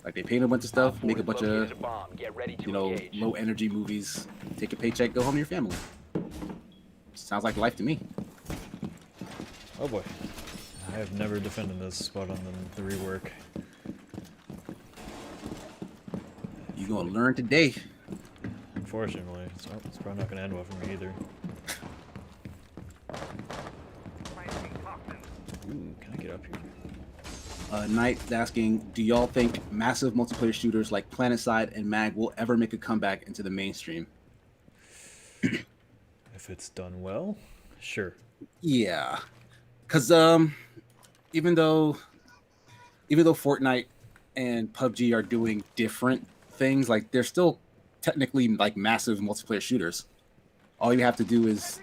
Like they paint a bunch of Op stuff, 4 make a has bunch located of, a bomb. Get ready to you know, engage. low energy movies, take a paycheck, go home to your family. Sounds like life to me. Oh boy. I have never defended this spot on the rework. You gonna learn today. Unfortunately, it's probably not gonna end well for me either. Ooh, can I get up here? Knight's asking, do y'all think massive multiplayer shooters like PlanetSide and Mag will ever make a comeback into the mainstream? If it's done well, sure. Yeah, because even though Fortnite and PUBG are doing different things, like they're still technically like massive multiplayer shooters. All you have to do is,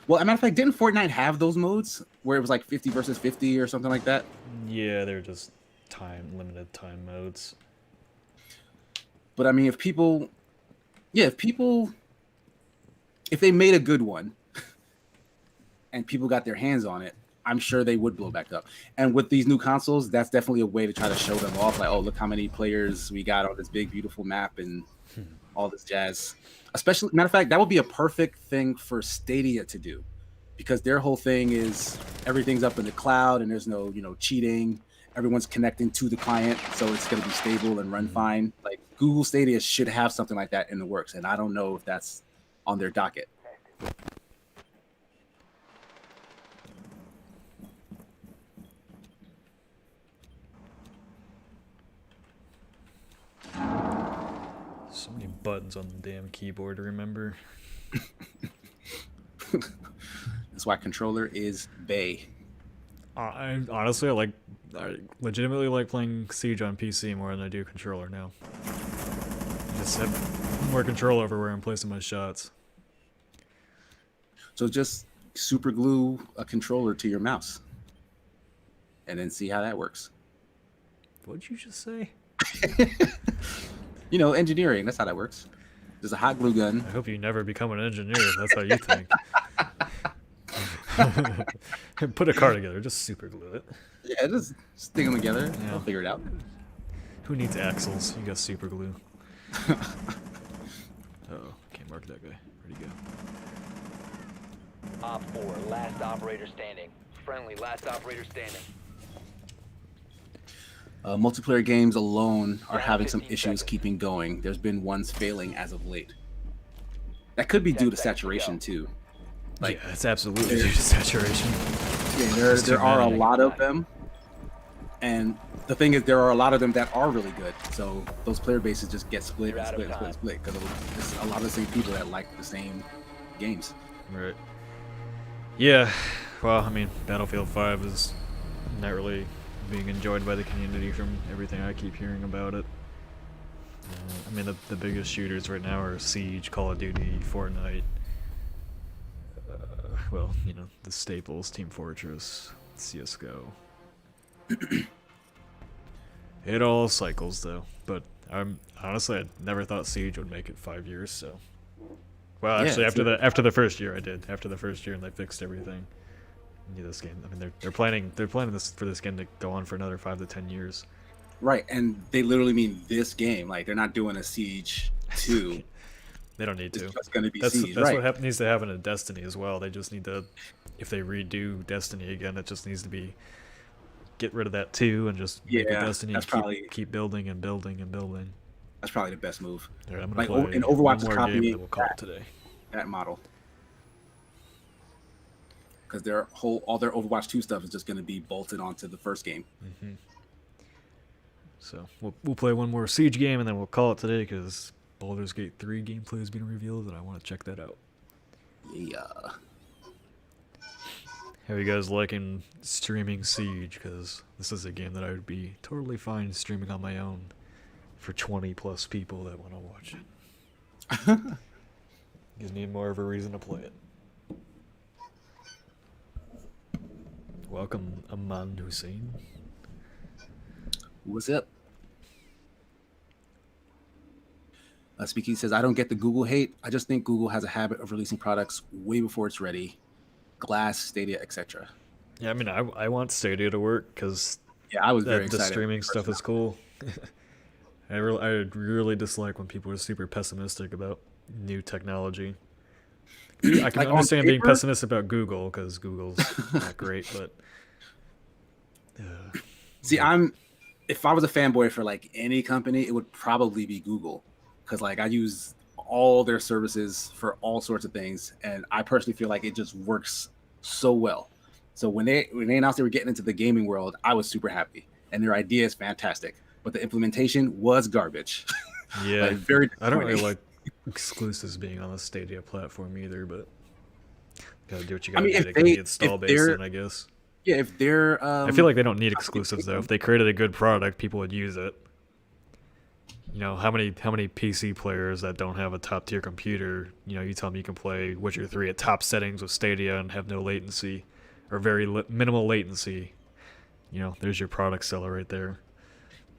well, as a matter of fact, didn't Fortnite have those modes where it was like 50 versus 50 or something like that? Yeah, they're just limited time modes. But I mean, if they made a good one and people got their hands on it, I'm sure they would blow back up. And with these new consoles, that's definitely a way to try to show them off. Like, oh, look how many players we got on this big, beautiful map and all this jazz. Especially, matter of fact, that would be a perfect thing for Stadia to do, because their whole thing is everything's up in the cloud and there's no, cheating. Everyone's connecting to the client, so it's going to be stable and run fine. Like Google Stadia should have something like that in the works, and I don't know if that's on their docket. So many buttons on the damn keyboard to remember. That's why controller is Bay. I honestly, I legitimately like playing Siege on PC more than I do controller now. I just have more control over where I'm placing my shots. So just super glue a controller to your mouse and then see how that works. What'd you just say? Engineering, that's how that works. There's a hot glue gun. I hope you never become an engineer if that's how you think. Put a car together, just super glue it. Yeah, just stick them together. Yeah. I'll figure it out. Who needs axles? You got super glue. Oh, can't mark that guy. Where'd he go? Op 4, last operator standing. Friendly, last operator standing. Multiplayer games alone are Down having some 15 issues seconds. keeping going. There's been ones failing as of late. That could be 10 due to seconds to saturation go. too. Yeah, it's absolutely due to saturation. Yeah, There's too there are a many. lot of them, and the thing is, there are a lot of them that are really good. So those player bases just get split You're and out of split and split and time. split because there's a lot of the same people that like the same games. Right. Yeah, well, I mean, Battlefield 5 is not really being enjoyed by the community from everything I keep hearing about it. I mean, the biggest shooters right now are Siege, Call of Duty, Fortnite. Well, the staples, Team Fortress, CSGO. It all cycles, though. But honestly, I never thought Siege would make it 5 years, so... Well, Yeah, actually, it's after the first year, I did. After the first year, and they fixed everything. This game. I mean, they're planning for this game to go on for another 5 to 10 years. Right, and they literally mean this game. Like they're not doing a Siege 2. They don't need to. It's just going to be That's Siege, that's right? what needs to happen in Destiny as well. They just need to, if they redo Destiny again, it just needs to be get rid of that 2 and just make a Yeah, Destiny that's and probably- keep building and building and building. That's probably the best move. All right, I'm gonna Like, play and Overwatch one is more game copying that we'll call it today. that model. Because all their Overwatch 2 stuff is just going to be bolted onto the first game. So we'll play one more Siege game and then we'll call it today because Baldur's Gate 3 gameplay has been revealed and I want to check that out. Yeah. How are you guys liking streaming Siege? Because this is a game that I would be totally fine streaming on my own for 20 plus people that want to watch it. You just need more of a reason to play it. Welcome, Aman Hussein. What's up? Speaky says, I don't get the Google hate. I just think Google has a habit of releasing products way before it's ready. Glass, Stadia, etc. Yeah, I mean, I want Stadia to work because Yeah, I was very the excited. streaming stuff is cool. I really dislike when people are super pessimistic about new technology. I can Like on understand being paper, pessimistic about Google because Google's not great, but see, like, if I was a fanboy for like any company, it would probably be Google, because like I use all their services for all sorts of things, and I personally feel like it just works so well. So when they announced they were getting into the gaming world, I was super happy, and their idea is fantastic, but the implementation was garbage, like yeah, very I don't really disappointing. like exclusives being on the Stadia platform either, but gotta do what you I gotta mean, do to get the install base in, I guess. if they're I feel like they don't need exclusives though. If they created a good product, people would use it. You know, how many PC players that don't have a top tier computer, you know, you tell them you can play Witcher 3 at top settings with Stadia and have no latency or very minimal latency. You know, there's your product seller right there.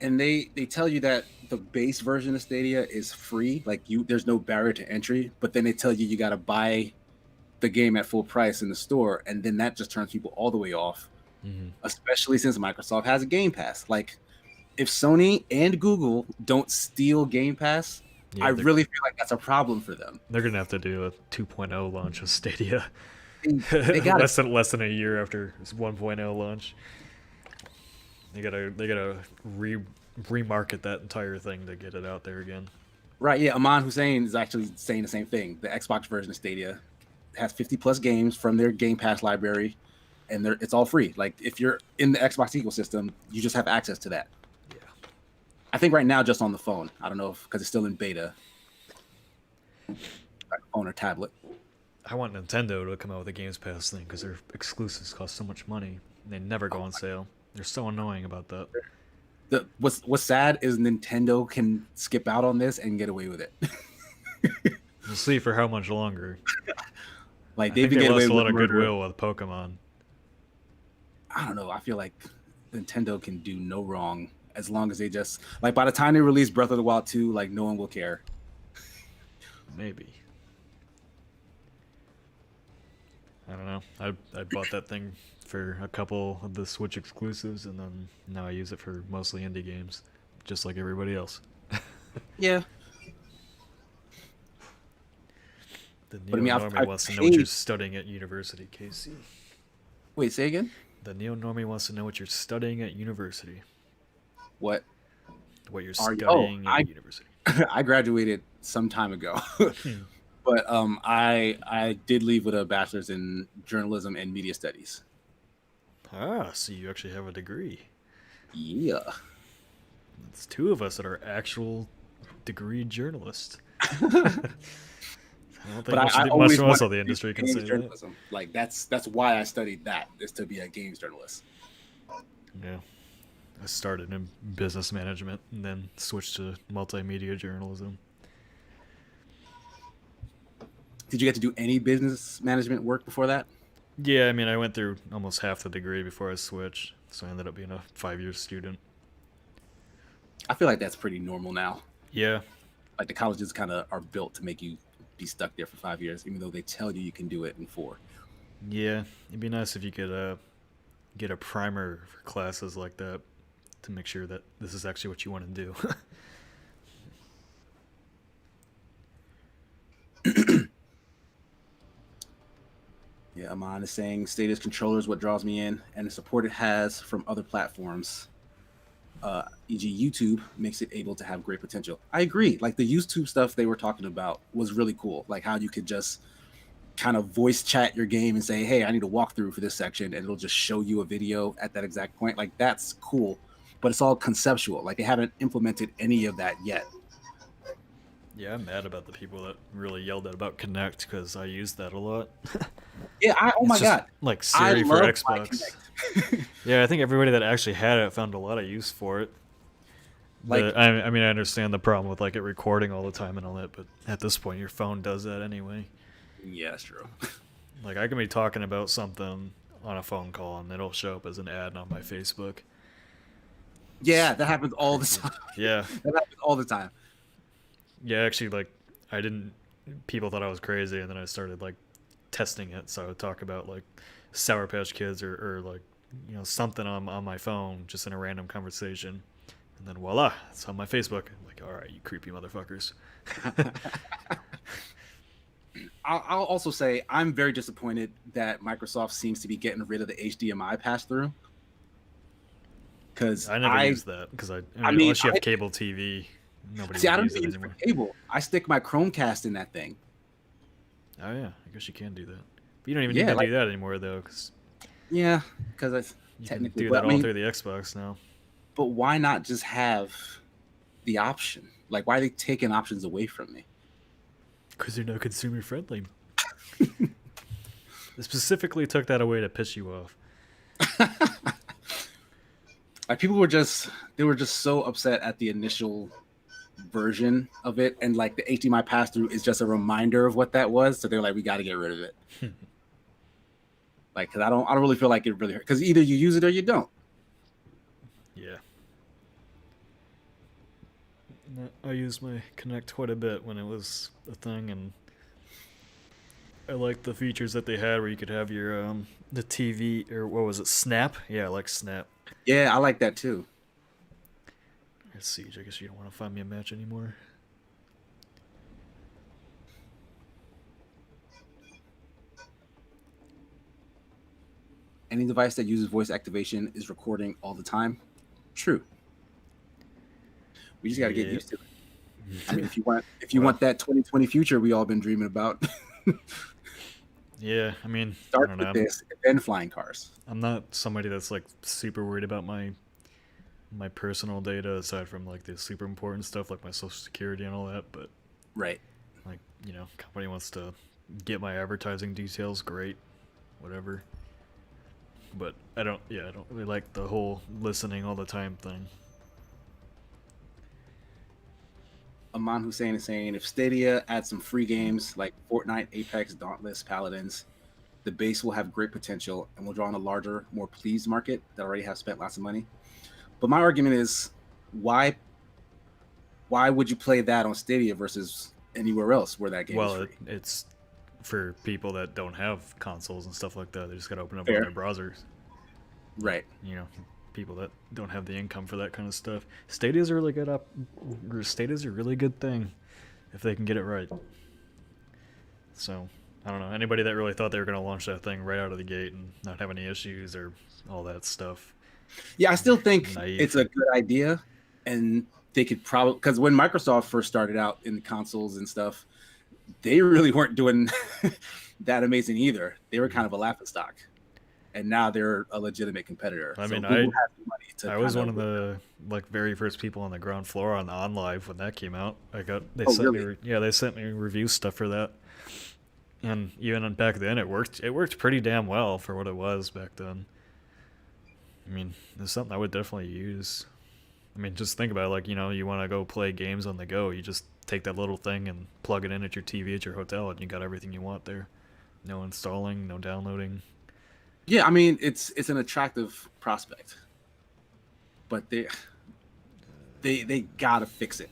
and they tell you that the base version of Stadia is free, like there's no barrier to entry, but then they tell you got to buy the game at full price in the store, and then that just turns people all the way off, Hmm. especially since Microsoft has a Game Pass. Like, if Sony and Google don't steal Game Pass, I Yeah, really feel like that's a problem for them. they're gonna have to do a 2.0 launch of Stadia. They got to less than a year after its 1.0 launch. They gotta remarket that entire thing to get it out there again. right. Yeah, Aman Hussein is actually saying the same thing. The Xbox version of Stadia has 50 plus games from their Game Pass library, and it's all free. Like, if you're in the Xbox ecosystem, you just have access to that. Yeah. I think right now just on the phone. I don't know if because it's still in beta, like phone or tablet. I want Nintendo to come out with a Games Pass thing because their exclusives cost so much money. And they never go on sale. They're so annoying about that. What's sad is Nintendo can skip out on this and get away with it. We'll see for how much longer. Like, I they've think been they getting away lost a with lot of murder. goodwill with Pokemon. I don't know. I feel like Nintendo can do no wrong as long as they just, like, by the time they release Breath of the Wild 2, like, no one will care. Maybe. I don't know. I bought that thing for a couple of the Switch exclusives, and then now I use it for mostly indie games, just like everybody else. Yeah. The But I mean, neo-normie I've wants to know what you're paid. studying at university, Casey. Wait, say again? The neo-normie wants to know what you're studying at university. What What you're are you? studying at university. I graduated some time ago. But I did leave with a bachelor's in journalism and media studies. Ah, so you actually have a degree. Yeah. It's two of us that are actual degree journalists. I don't think But much, I much always else wanted of the to do industry can games say that. journalism. Like, that's why I studied that, is to be a games journalist. Yeah. I started in business management and then switched to multimedia journalism. Did you get to do any business management work before that? Yeah, I mean, I went through almost half the degree before I switched, so I ended up being a 5-year student. I feel like that's pretty normal now. Yeah, Like, the colleges kind of are built to make you be stuck there for 5 years, even though they tell you can do it in 4. yeah. It'd be nice if you could get a primer for classes like that to make sure that this is actually what you want to do. Yeah, Amon is saying Stadia's controller is what draws me in, and the support it has from other platforms, e.g. YouTube, makes it able to have great potential. I agree. Like, the YouTube stuff they were talking about was really cool. Like, how you could just kind of voice chat your game and say, hey, I need a walkthrough for this section, and it'll just show you a video at that exact point. Like, that's cool, but it's all conceptual. Like, they haven't implemented any of that yet. Yeah, I'm mad about the people that really yelled at about Connect because I used that a lot. Yeah, oh It's my just god. like I Siri for love my Xbox. Kinect. Yeah, I think everybody that actually had it found a lot of use for it. Like- I mean, I understand the problem with like it recording all the time and all that, but at this point, your phone does that anyway. Yeah, that's true. Like I can be talking about something on a phone call and it'll show up as an ad on my Facebook. Yeah, that happens all the time. Yeah, That happens all the time. yeah. Actually, like I didn't. People thought I was crazy, and then I started like testing it. So I would talk about like Sour Patch Kids or like something on my phone just in a random conversation, And then voila, it's on my Facebook. I'm like, all right, you creepy motherfuckers. I'll also say I'm very disappointed that Microsoft seems to be getting rid of the HDMI pass-through. Because I never use that because I mean, mean, unless you have cable TV, nobody see, I would don't use it use it for anymore. cable. I stick my Chromecast in that thing. Oh yeah, I guess you can do that. But you don't even Yeah, need to like- do that anymore though, because Yeah, because I you can technically do but that I all mean, through the Xbox now. But why not just have the option? Like, why are they taking options away from me? Because they're not consumer friendly. They specifically took that away to piss you off. Like, people were just so upset at the initial version of it, and like the HDMI pass through is just a reminder of what that was. So they're like, we got to get rid of it. Like, because I don't really feel like it really hurt. Because either you use it or you don't. Yeah. I used my Kinect quite a bit when it was a thing, and I liked the features that they had where you could have your the TV, or what was it, Snap? Yeah, I like Snap. Yeah, I like that too. Siege, I guess you don't want to find me a match anymore. Any device that uses voice activation is recording all the time. True. We just got to get Yeah. used to it. I mean, if you want that 2020 future we all been dreaming about, Yeah, I mean, I start don't with know. this and then flying cars. I'm not somebody that's like super worried about my personal data aside from like the super important stuff like my social security and all that, but Right. like, you know, company wants to get my advertising details, great, whatever. But I don't really like the whole listening all the time thing. Aman Hussein is saying if Stadia adds some free games like Fortnite, Apex, Dauntless, Paladins, the base will have great potential and will draw in a larger, more pleased market that already have spent lots of money. But my argument is, why would you play that on Stadia versus anywhere else where that game is Well, free? it's for people that don't have consoles and stuff like that. They just got to open up Fair. on their browsers. Right. You know, people that don't have the income for that kind of stuff. Stadia's a really good Stadia's a really good thing if they can get it right. So, I don't know. Anybody that really thought they were going to launch that thing right out of the gate and not have any issues or all that stuff. Yeah, I still think Naive. it's a good idea, and they could probably, because when Microsoft first started out in the consoles and stuff, they really weren't doing that amazing either. They were kind of a laughingstock, and now they're a legitimate competitor. I mean, Google has the money to I was kind one of the like very first people on the ground floor on OnLive when that came out. They Oh, sent really? me they sent me review stuff for that. And even back then it worked pretty damn well for what it was back then. I mean, it's something I would definitely use. I mean, just think about it, like, you know, you want to go play games on the go, you just take that little thing and plug it in at your TV at your hotel and you got everything you want there. No installing, no downloading. Yeah, I mean, it's an attractive prospect, but they gotta fix it,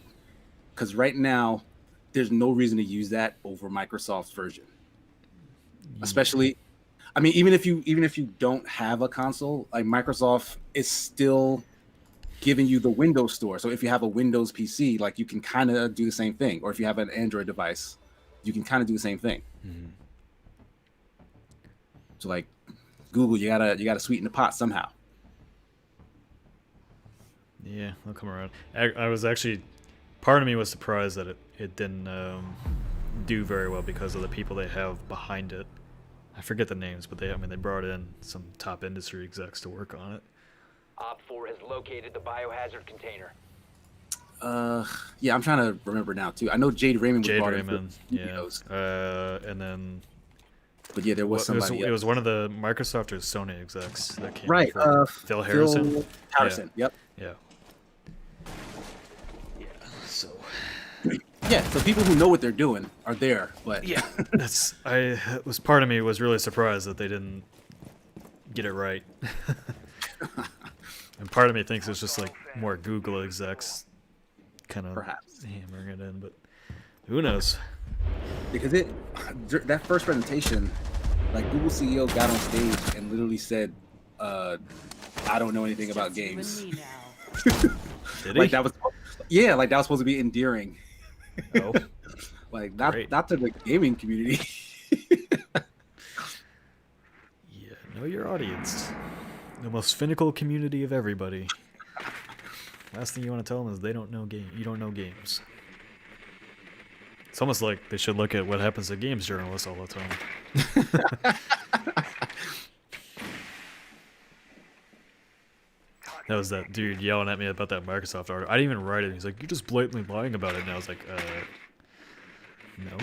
because right now there's no reason to use that over Microsoft's version. Especially, I mean, even if you don't have a console, like Microsoft is still giving you the Windows Store. So if you have a Windows PC, like you can kind of do the same thing, or if you have an Android device, you can kind of do the same thing. Mm-hmm. So like Google, you gotta sweeten the pot somehow. Yeah, they'll come around. I was actually, part of me was surprised that it didn't do very well because of the people they have behind it. I forget the names, but they brought in some top industry execs to work on it. Op 4 has located the biohazard container. Yeah, I'm trying to remember now too. I know Jade Raymond was Jade brought Raymond, in for yeah. studios, And then but yeah, there was somebody. it was one of the Microsoft or Sony execs that came Right, before. Phil Harrison. Phil Harrison. Yep. Yeah. Yeah. So. Yeah. So people who know what they're doing are there, but Yeah, part of me was really surprised that they didn't get it right. And part of me thinks it's just like more Google execs kind of Perhaps. hammering it in, but who knows? because that first presentation, like Google CEO got on stage and literally said, "I don't know anything about games." Did Like he? that was, yeah, like that was supposed to be endearing. Oh, Like Great. not to the gaming community. yeah. Know your audience. The most finical community of everybody. Last thing you want to tell them is they don't know game. You don't know games. It's almost like they should look at what happens to games journalists all the time. That was that dude yelling at me about that Microsoft article. I didn't even write it. He's like, "You're just blatantly lying about it." And I was like, no.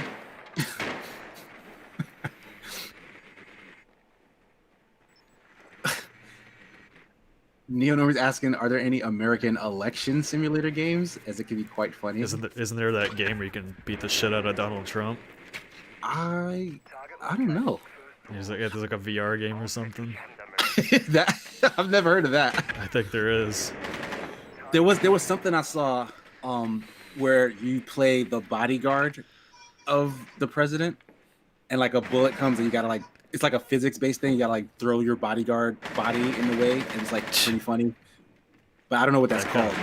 Neonorm's asking, are there any American election simulator games? As it can be quite funny. Isn't there that game where you can beat the shit out of Donald Trump? I don't know. There's like a VR game or something. That I've never heard of that. I think there is. There was something I saw where you play the bodyguard of the president, and like a bullet comes and you gotta like, it's like a physics based thing. You gotta like throw your bodyguard body in the way, and it's like pretty funny. But I don't know what that's called.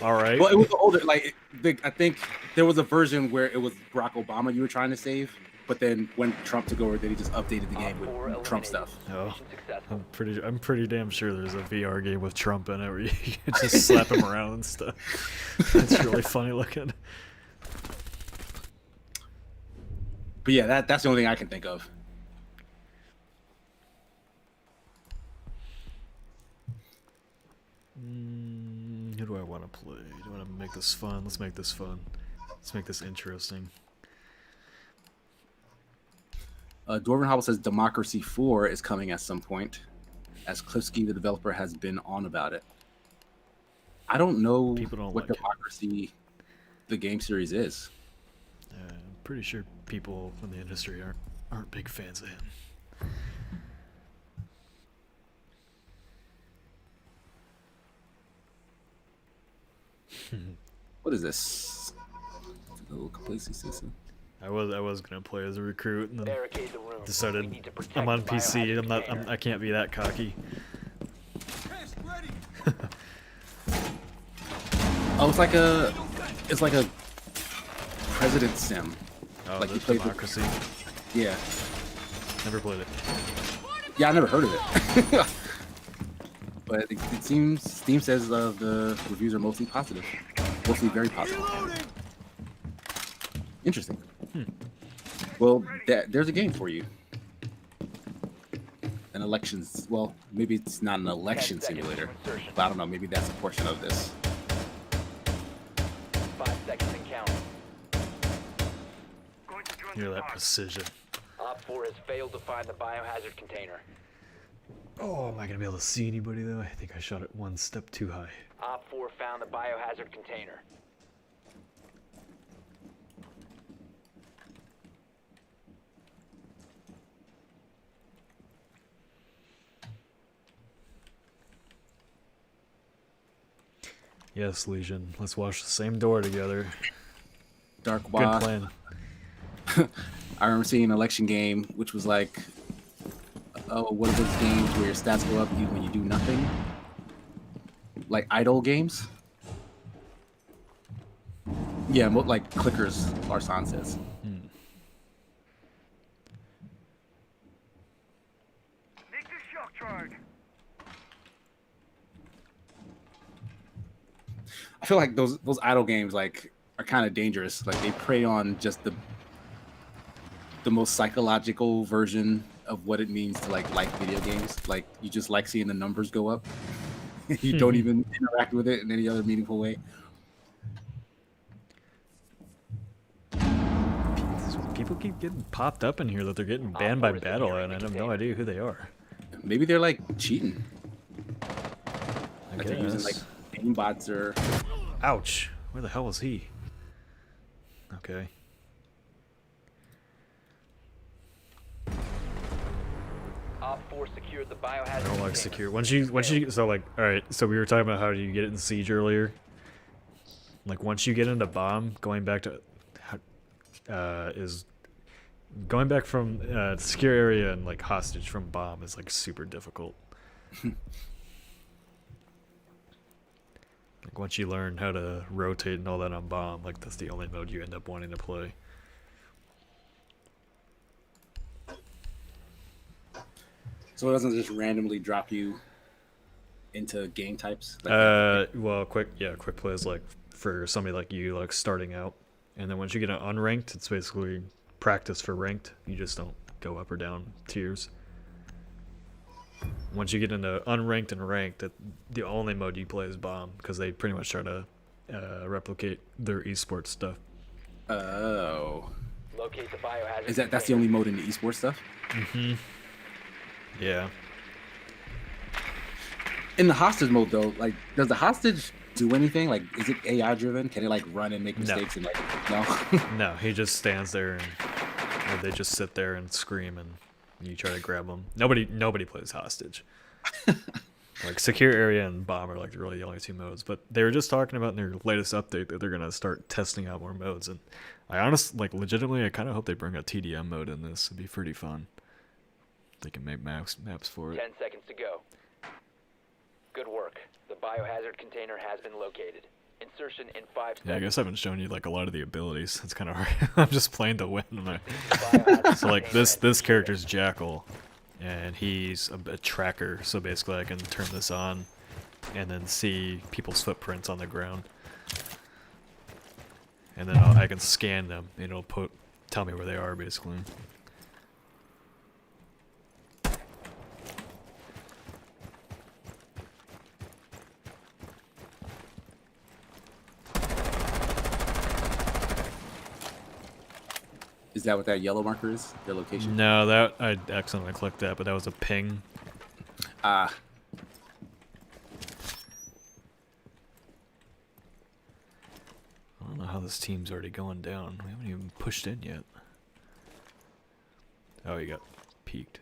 All right. Well, it was older. Like I think there was a version where it was Barack Obama you were trying to save, but then when Trump took over, then he just updated the game with Trump stuff. Oh, I'm pretty damn sure there's a VR game with Trump in it where you can just slap him around and stuff. It's really funny looking. But yeah, that's the only thing I can think of. Who do I want to play? Do I want to make this fun? Let's make this fun. Let's make this interesting. Dwarven Hobble says Democracy 4 is coming at some point, as Klifsky, the developer, has been on about it. I don't know People don't what like it. Democracy the game series is. I'm pretty sure people in the industry aren't big fans of him. What is this? A little complacency system. I was gonna play as a recruit and then Barricade the room. We decided need to protect I'm on the PC. biohazard I can't be that cocky. Test ready. Oh, it's like a president sim. Oh, Like the you played the- Democracy. Yeah. Never played it. Yeah, I never heard of it. But it seems Steam says the reviews are mostly positive, mostly very positive. Reloading. Interesting. Well, there's a game for you. An elections. Well, maybe it's not an election 10 seconds simulator, to insertion. but I don't know. Maybe that's a portion of this. 5 seconds and counting. Hear that precision. Op 4 has failed to find the biohazard container. Oh, am I gonna be able to see anybody though? I think I shot it one step too high. Op 4 found the biohazard container. Yes, Legion. Let's watch the same door together. Dark Good Wasp. plan. I remember seeing an election game, which was like, oh, what are those games where your stats go up even when you do nothing? Like idle games? Yeah, like clickers, Larson says. I feel like those idle games like are kind of dangerous. Like they prey on just the most psychological version of what it means to like video games. Like you just like seeing the numbers go up. You don't even interact with it in any other meaningful way. People keep getting popped up in here that they're getting banned by Battle, and I have no idea who they are. Maybe they're like cheating. I Like they're using like guess. game bots or Ouch! Where the hell was he? Okay. Op 4 secured the biohazard I don't like container. secure. Once you so like all right. So we were talking about how do you get it in Siege earlier. Like once you get into bomb, going back to is going back from secure area and like hostage from bomb is like super difficult. Like once you learn how to rotate and all that on bomb, like that's the only mode you end up wanting to play. So it doesn't just randomly drop you into game types. Well, quick play is like for somebody like you, like starting out, and then once you get an unranked, it's basically practice for ranked. You just don't go up or down tiers. Once you get into unranked and ranked, the only mode you play is bomb because they pretty much try to replicate their esports stuff. Oh. Locate the biohazard. Is that's the only mode in the esports stuff? Mm-hmm. Yeah. In the hostage mode though, like does the hostage do anything? Like is it AI driven? Can it like run and make mistakes and like no? No, he just stands there or they just sit there and scream and you try to grab them. Nobody plays hostage. Like secure area and bomb are like really the only two modes. But they were just talking about in their latest update that they're gonna start testing out more modes. And I honestly, like legitimately, I kind of hope they bring a TDM mode in this. It'd be pretty fun. They can make maps for it. 10 seconds to go. Good work. The biohazard container has been located. Insertion in 5 seconds. Yeah, I guess I haven't shown you like a lot of the abilities. It's kind of hard. I'm just playing to win. So like this character's Jackal, and he's a tracker. So basically, I can turn this on, and then see people's footprints on the ground, and then I can scan them, and it'll tell me where they are basically. Is that what that yellow marker is? Their location? No, that I accidentally clicked that, but that was a ping. Ah. I don't know how this team's already going down. We haven't even pushed in yet. Oh, you got peeked.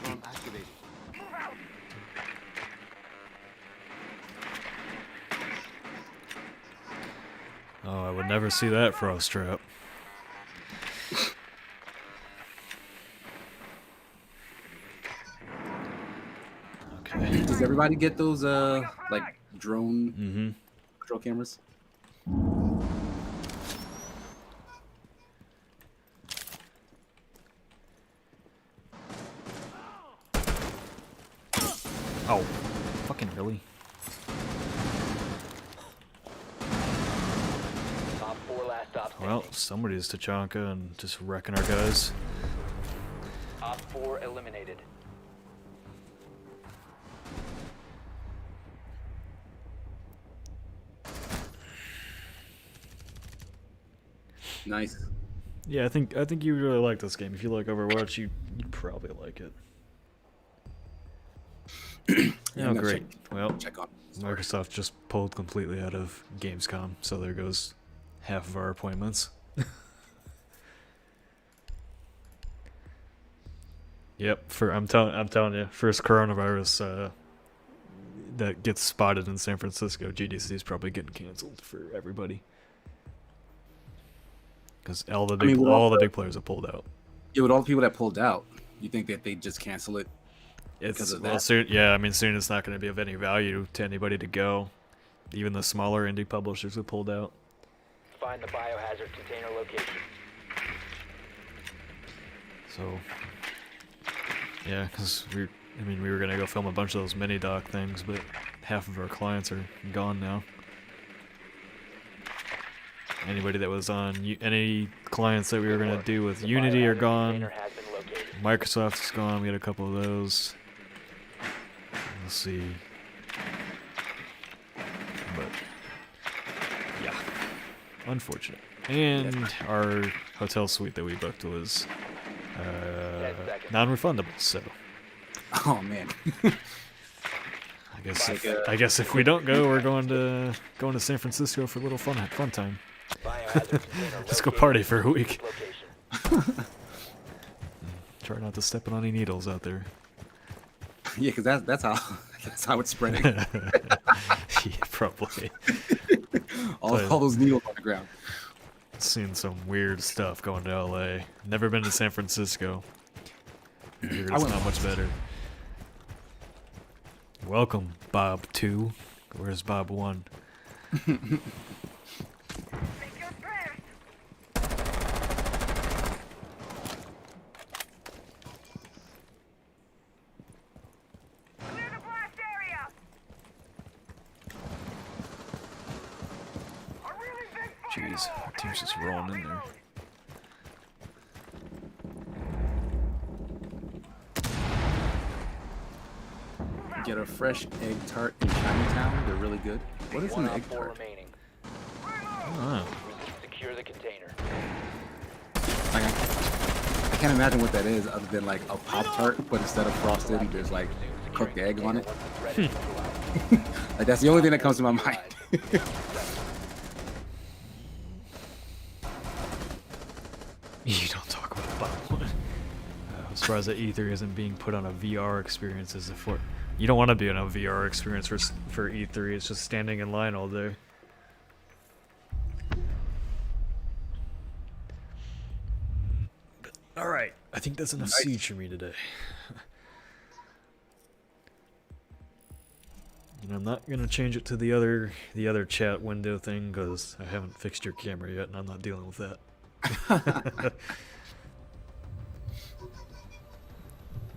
Bomb activated. Oh, I would never see that frost trap. Okay. Does everybody get those like drone control cameras? Oh, fucking really? Top 4 last stop standing. Well, somebody's Tachanka and just wrecking our guys. Op 4 eliminated. Nice. Yeah, I think you really like this game. If you like Overwatch, you'd probably like it. Yeah, Oh, I'm gonna great. Well, Check on. Microsoft just pulled completely out of Gamescom, so there goes half of our appointments. Yep, I'm telling you, first coronavirus that gets spotted in San Francisco, GDC is probably getting canceled for everybody. Because all the big players have pulled out. Yeah, with all the people that pulled out, you think that they just cancel it? It's of well, that? soon. Yeah, I mean, soon it's not going to be of any value to anybody to go. Even the smaller indie publishers have pulled out. Find the biohazard container location. So, yeah, because we were going to go film a bunch of those mini doc things, but half of our clients are gone now. Anybody that was on any clients that we were going to do with The Unity are biohazard gone. container has been located. Microsoft's gone. We had a couple of those. Let's see. But yeah, unfortunate. And our hotel suite that we booked was 10 seconds. non-refundable. So Oh man. I guess if we don't go, we're going to San Francisco for a little fun time. Biohazard container Just go located. party for a week. Location. Try not to step on any needles out there. Yeah, because that's how it's spreading. Yeah, Probably. all those needles on the ground. Seen some weird stuff going to LA. Never been to San Francisco. I hear I it's went not much better. Welcome, Bob 2. Where's Bob 1? Make your prayers. Clear the blast area. A really big fire. Jeez, team's just rolling in there. Get a fresh egg tart in Chinatown. They're really good. What is an One op egg 4 tart? remaining. Oh, Secure the container. Like, I can't imagine what that is other than like a Pop Tart, but instead of frosted, there's like cooked egg on it. Like that's the only thing that comes to my mind. you don't talk about Bob 1. I'm surprised that E3 isn't being put on a VR experience as a for. You don't want to be on a VR experience for E3. It's just standing in line all day. All right, I think that's enough siege for me today. And I'm not gonna change it to the other chat window thing because I haven't fixed your camera yet, and I'm not dealing with that.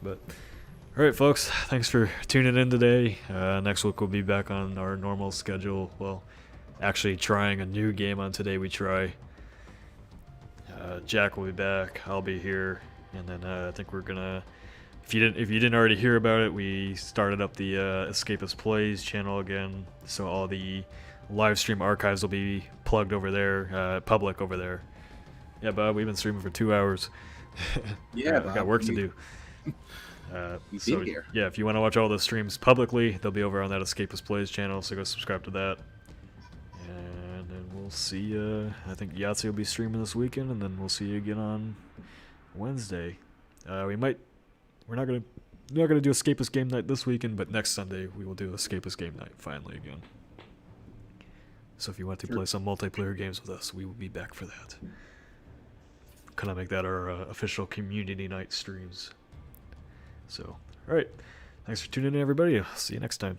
But all right, folks, thanks for tuning in today. Next week we'll be back on our normal schedule. Well, actually trying a new game on Today We Try. Jack will be back. I'll be here, and then I think we're gonna. If you didn't already hear about it, we started up the Escapist Plays channel again. So all the live stream archives will be plugged over there, public over there. Yeah, Bob, we've been streaming for 2 hours. Yeah, I got work to do. You've So been here. yeah, if you want to watch all the streams publicly, they'll be over on that Escapist Plays channel. So go subscribe to that. And then we'll see. I think Yahtzee will be streaming this weekend, and then we'll see you again on Wednesday. We're not gonna do Escapist Game Night this weekend, but next Sunday we will do Escapist Game Night finally again. So if you want to play some multiplayer games with us, we will be back for that. Kind of make that our official community night streams. So, all right, thanks for tuning in, everybody. I'll see you next time.